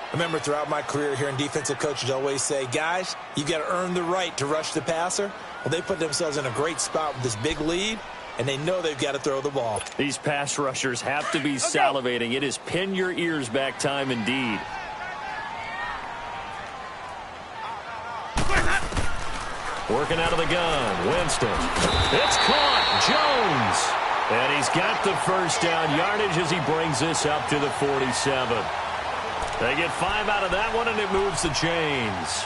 I remember throughout my career hearing defensive coaches always say, guys, you got to earn the right to rush the passer. Well, they put themselves in a great spot with this big lead, and they know they've got to throw the ball. These pass rushers have to be salivating. It is pin your ears back time indeed. Working out of the gun, Winston. It's caught, Jones. And he's got the first down yardage as he brings this up to the 47. They get 5 out of that one, and it moves the chains.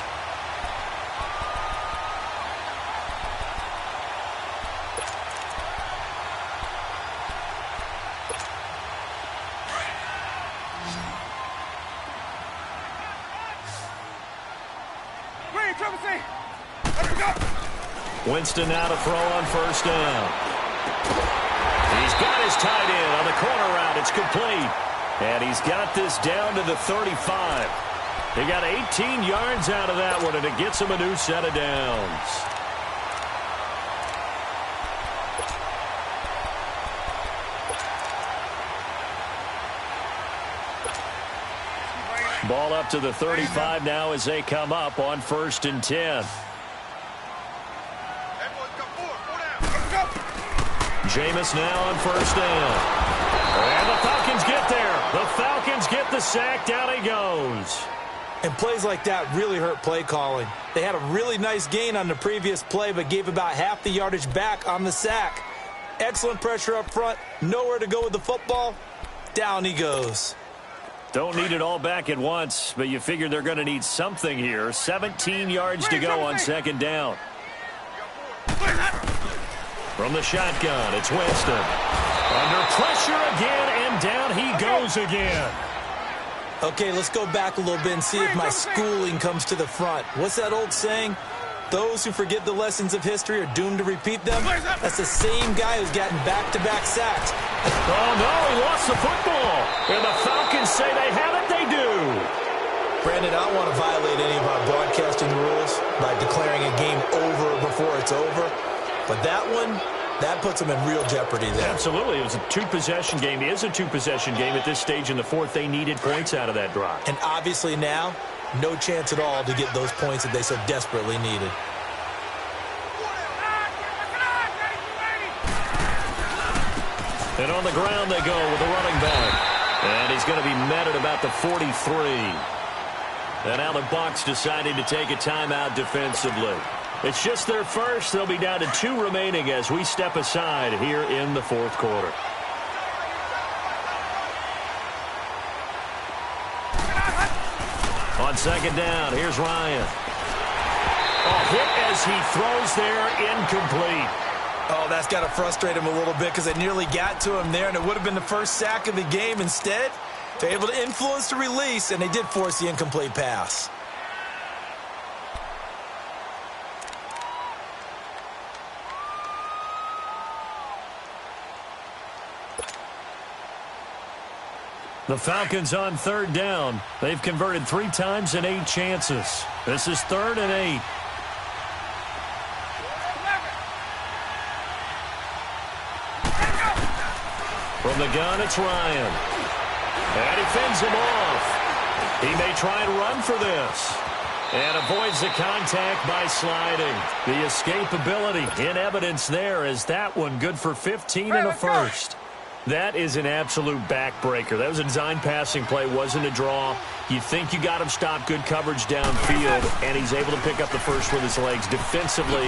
Winston now to throw on first down. He's got his tight end on the corner route. It's complete. And he's got this down to the 35. He got 18 yards out of that one, and it gets him a new set of downs. Ball up to the 35 now as they come up on 1st and 10. Jameis now on first down. And the Falcons get there. The Falcons get the sack. Down he goes. And plays like that really hurt play calling. They had a really nice gain on the previous play, but gave about half the yardage back on the sack. Excellent pressure up front. Nowhere to go with the football. Down he goes. Don't need it all back at once, but you figure they're going to need something here. 17 yards to go on second down. From the shotgun, it's Winston. Under pressure again, and down he goes again. Okay, let's go back a little bit and see if my schooling comes to the front. What's that old saying? Those who forget the lessons of history are doomed to repeat them. That's the same guy who's gotten back-to-back sacks. Oh, no, he lost the football. And the Falcons say they have it, they do. Brandon, I don't want to violate any of our broadcasting rules by declaring a game over before it's over. But that one, that puts them in real jeopardy there. Absolutely. It was a two-possession game. It is a two-possession game at this stage in the fourth. They needed points out of that drive. And obviously now, no chance at all to get those points that they so desperately needed. And on the ground they go with the running back. And he's going to be met at about the 43. And now the Bucs deciding to take a timeout defensively. It's just their first. They'll be down to 2 remaining as we step aside here in the fourth quarter. On second down, here's Ryan. A hit as he throws there, incomplete. Oh, that's got to frustrate him a little bit because they nearly got to him there, and it would have been the first sack of the game. Instead, they're able to influence the release, and they did force the incomplete pass. The Falcons on third down. They've converted 3 times in 8 chances. This is 3rd and 8. From the gun, it's Ryan. And he fends him off. He may try and run for this. And avoids the contact by sliding. The escapability in evidence there as that one good for 15 and a first. That is an absolute backbreaker. That was a design passing play, wasn't a draw. You think you got him stopped, good coverage downfield, and he's able to pick up the first with his legs. Defensively,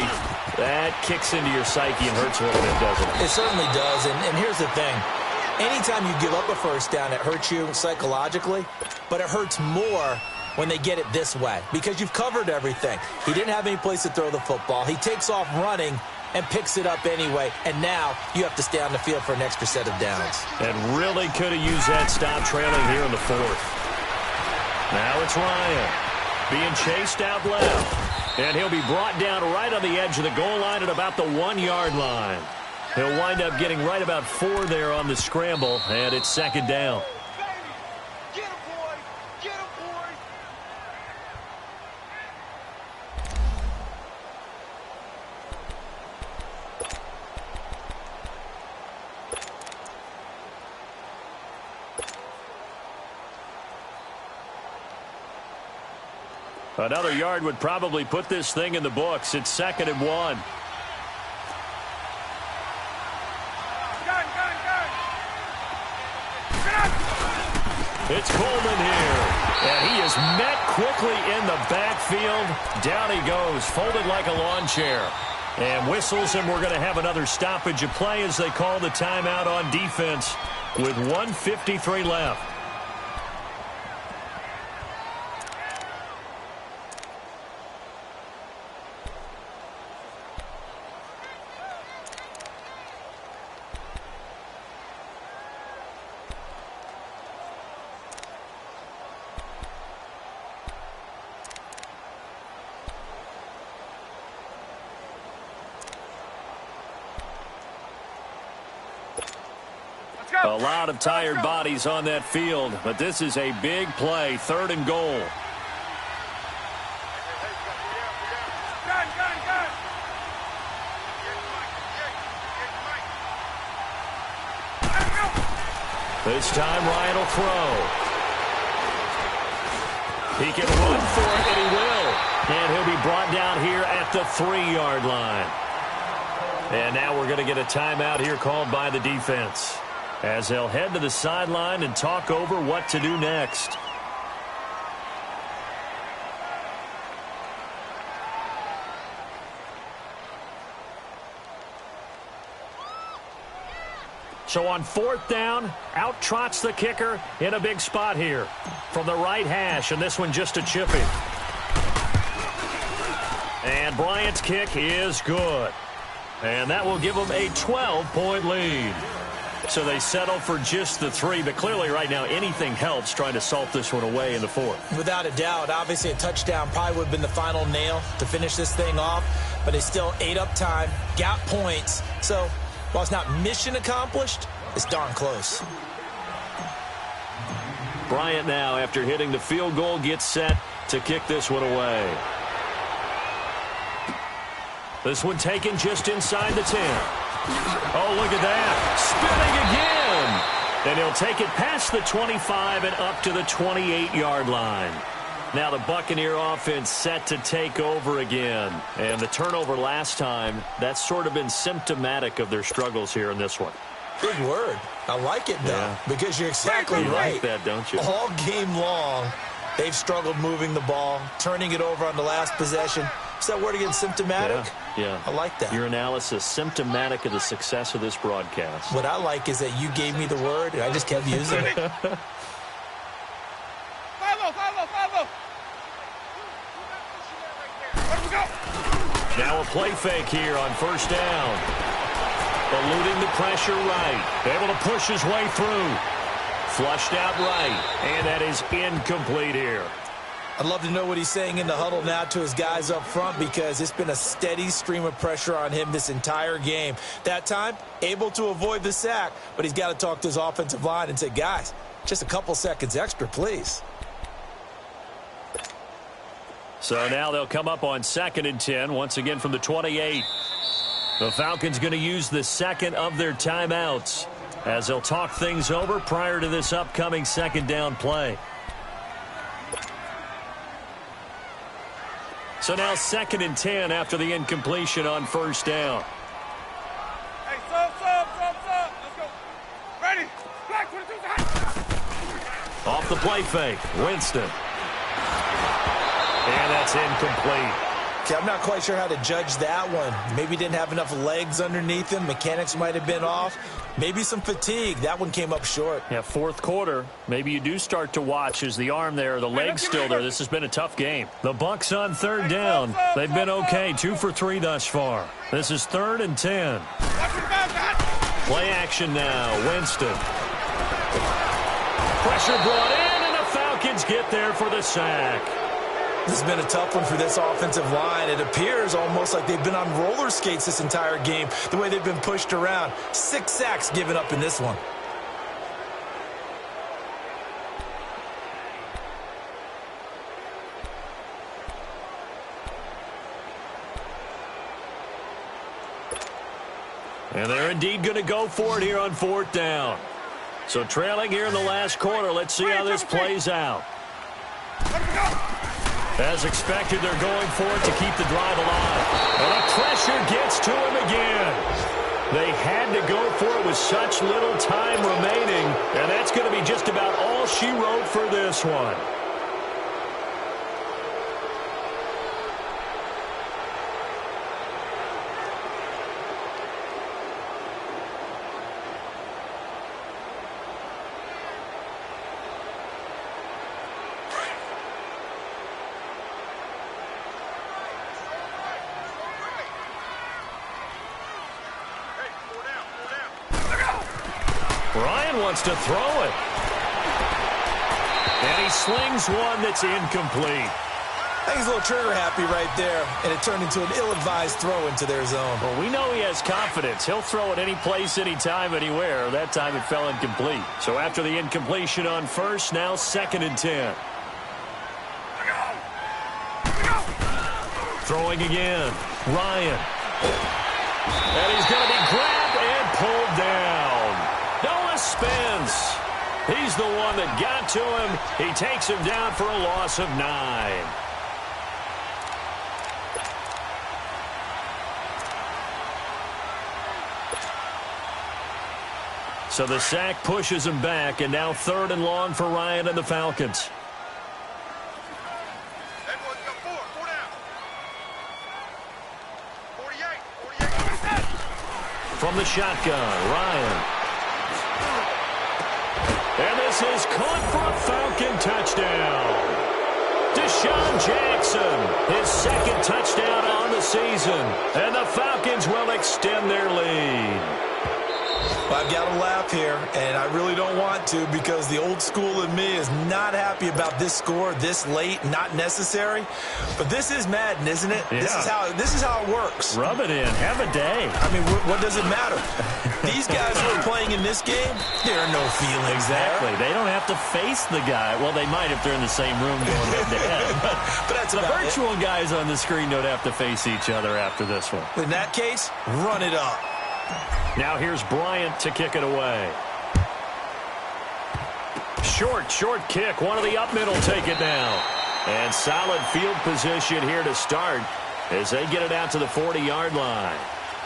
that kicks into your psyche and hurts a little bit, doesn't it? It certainly does, and here's the thing. Anytime you give up a first down, it hurts you psychologically, but it hurts more when they get it this way because you've covered everything. He didn't have any place to throw the football. He takes off running and picks it up anyway, and now you have to stay on the field for an extra set of downs. And really could have used that stop trailing here in the fourth. Now it's Ryan. being chased out left. And he'll be brought down right on the edge of the goal line at about the 1-yard line. He'll wind up getting right about 4 there on the scramble, and it's second down. Another yard would probably put this thing in the books. It's 2nd and 1. It's Coleman here. And he is met quickly in the backfield. Down he goes, folded like a lawn chair. And whistles, and we're going to have another stoppage of play as they call the timeout on defense with 1:53 left. A lot of tired bodies on that field, but this is a big play, 3rd and goal. This time Ryan will throw. He can run for it, and he will. And he'll be brought down here at the 3-yard line. And now we're going to get a timeout here called by the defense, as they'll head to the sideline and talk over what to do next. So on 4th down, out trots the kicker in a big spot here from the right hash, and this one just a chipping. And Bryant's kick is good. And that will give them a 12-point lead. So they settle for just the 3, but clearly right now anything helps trying to salt this one away in the 4th. Without a doubt, obviously a touchdown probably would have been the final nail to finish this thing off, but they still ate up time, got points. So while it's not mission accomplished, it's darn close. Bryant now, after hitting the field goal, gets set to kick this one away. This one taken just inside the 10. Oh, look at that. Spinning again. And he'll take it past the 25 and up to the 28-yard line. Now the Buccaneer offense set to take over again. And the turnover last time, that's sort of been symptomatic of their struggles here in this one. Big word. I like it, though, because you're exactly you right. Like that, don't you? All game long, they've struggled moving the ball, turning it over on the last possession. Is that word again, symptomatic? Yeah. I like that. Your analysis, symptomatic of the success of this broadcast. What I like is that you gave me the word, and I just kept using it. 5-0, 5-0, 5-0. Let go. Now a play fake here on 1st down. Eluding the pressure right. Able to push his way through. Flushed out right. And that is incomplete here. I'd love to know what he's saying in the huddle now to his guys up front, because it's been a steady stream of pressure on him this entire game. That time, able to avoid the sack, but he's got to talk to his offensive line and say, guys, just a couple seconds extra, please. So now they'll come up on 2nd and 10, once again from the 28. The Falcons going to use the second of their timeouts as they'll talk things over prior to this upcoming 2nd down play. So now 2nd and 10 after the incompletion on 1st down. Hey, sub. Let's go. Ready. Black 22's hot. Off the play fake, Winston. And that's incomplete. Okay, I'm not quite sure how to judge that one. Maybe didn't have enough legs underneath him. Mechanics might have been off. Maybe some fatigue. That one came up short. Yeah, 4th quarter. Maybe you do start to watch as the arm there, the leg's still there. This has been a tough game. The Bucs on 3rd down. They've been okay, 2 for 3 thus far. This is 3rd and 10. Play action now, Winston. Pressure brought in, and the Falcons get there for the sack. This has been a tough one for this offensive line. It appears almost like they've been on roller skates this entire game, the way they've been pushed around. 6 sacks given up in this one. And they're indeed going to go for it here on 4th down. So trailing here in the last quarter. Let's see how this plays out. As expected, they're going for it to keep the drive alive. And the pressure gets to him again. They had to go for it with such little time remaining. And that's going to be just about all she wrote for this one. Ryan wants to throw it. And he slings one that's incomplete. I think he's a little trigger happy right there, and it turned into an ill-advised throw into their zone. Well, we know he has confidence. He'll throw it any place, anytime, anywhere. That time it fell incomplete. So after the incompletion on first, now 2nd and 10. Throwing again. Ryan. And he's going to be grabbed and pulled down. Noah Spence. He's the one that got to him. He takes him down for a loss of 9. So the sack pushes him back, and now 3rd and long for Ryan and the Falcons. From the shotgun, Ryan. And this is caught for a Falcon touchdown. Deshaun Jackson, his 2nd touchdown on the season. And the Falcons will extend their lead. Well, I've got to laugh here, and I really don't want to because the old school in me is not happy about this score this late, not necessary. But this is Madden, isn't it? Yeah. This is how it works. Rub it in. Have a day. I mean, what does it matter? These guys who are playing in this game, there are no feelings Exactly. there. They don't have to face the guy. Well, they might if they're in the same room going head-to-head. But that's the about virtual guys on the screen don't have to face each other after this one. In that case, run it up. Now here's Bryant to kick it away. Short kick. One of the up middle take it down. And solid field position here to start as they get it out to the 40-yard line.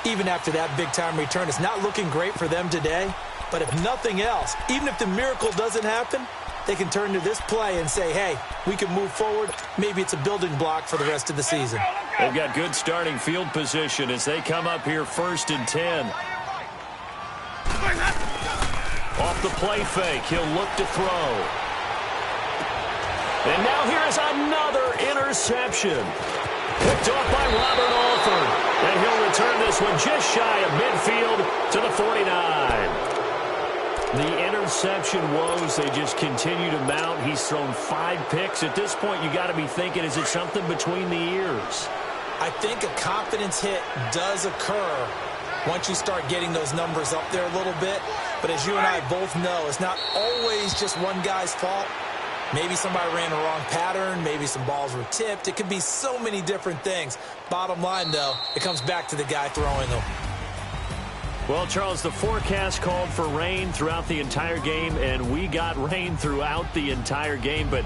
Even after that big-time return, it's not looking great for them today. But if nothing else, even if the miracle doesn't happen, they can turn to this play and say, hey, we can move forward. Maybe it's a building block for the rest of the season. They've got good starting field position as they come up here 1st and 10. Off the play fake, he'll look to throw. And now here's another interception. Picked off by Robert Alford. And he'll return this one just shy of midfield to the 49. The interception woes, they just continue to mount. He's thrown 5 picks. At this point, you got to be thinking, is it something between the ears? I think a confidence hit does occur once you start getting those numbers up there a little bit. But as you and I both know, it's not always just one guy's fault. Maybe somebody ran a wrong pattern. Maybe some balls were tipped. It could be so many different things. Bottom line, though, it comes back to the guy throwing them. Well, Charles, the forecast called for rain throughout the entire game, and we got rain throughout the entire game. But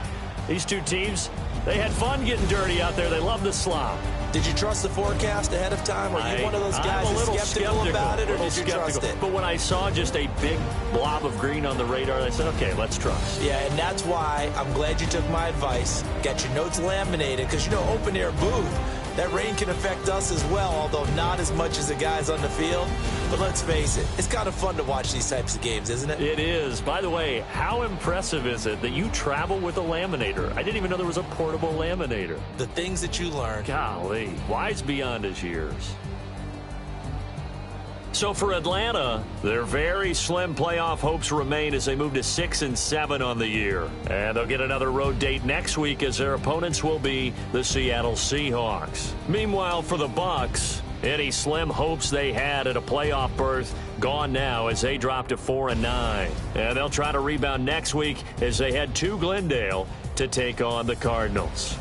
these two teams, they had fun getting dirty out there. They love the slop. Did you trust the forecast ahead of time? Are you one of those guys that's skeptical about it, or did you trust it? But when I saw just a big blob of green on the radar, I said, okay, let's trust. Yeah, and that's why I'm glad you took my advice. Got your notes laminated, because, you know, open-air booth, that rain can affect us as well, although not as much as the guys on the field. But let's face it, it's kind of fun to watch these types of games, isn't it? It is. By the way, how impressive is it that you travel with a laminator? I didn't even know there was a portable laminator. The things that you learn. Golly, wise beyond his years. So for Atlanta, their very slim playoff hopes remain as they move to 6-7 on the year. And they'll get another road date next week as their opponents will be the Seattle Seahawks. Meanwhile, for the Bucs, any slim hopes they had at a playoff berth gone now as they drop to 4-9. And they'll try to rebound next week as they head to Glendale to take on the Cardinals.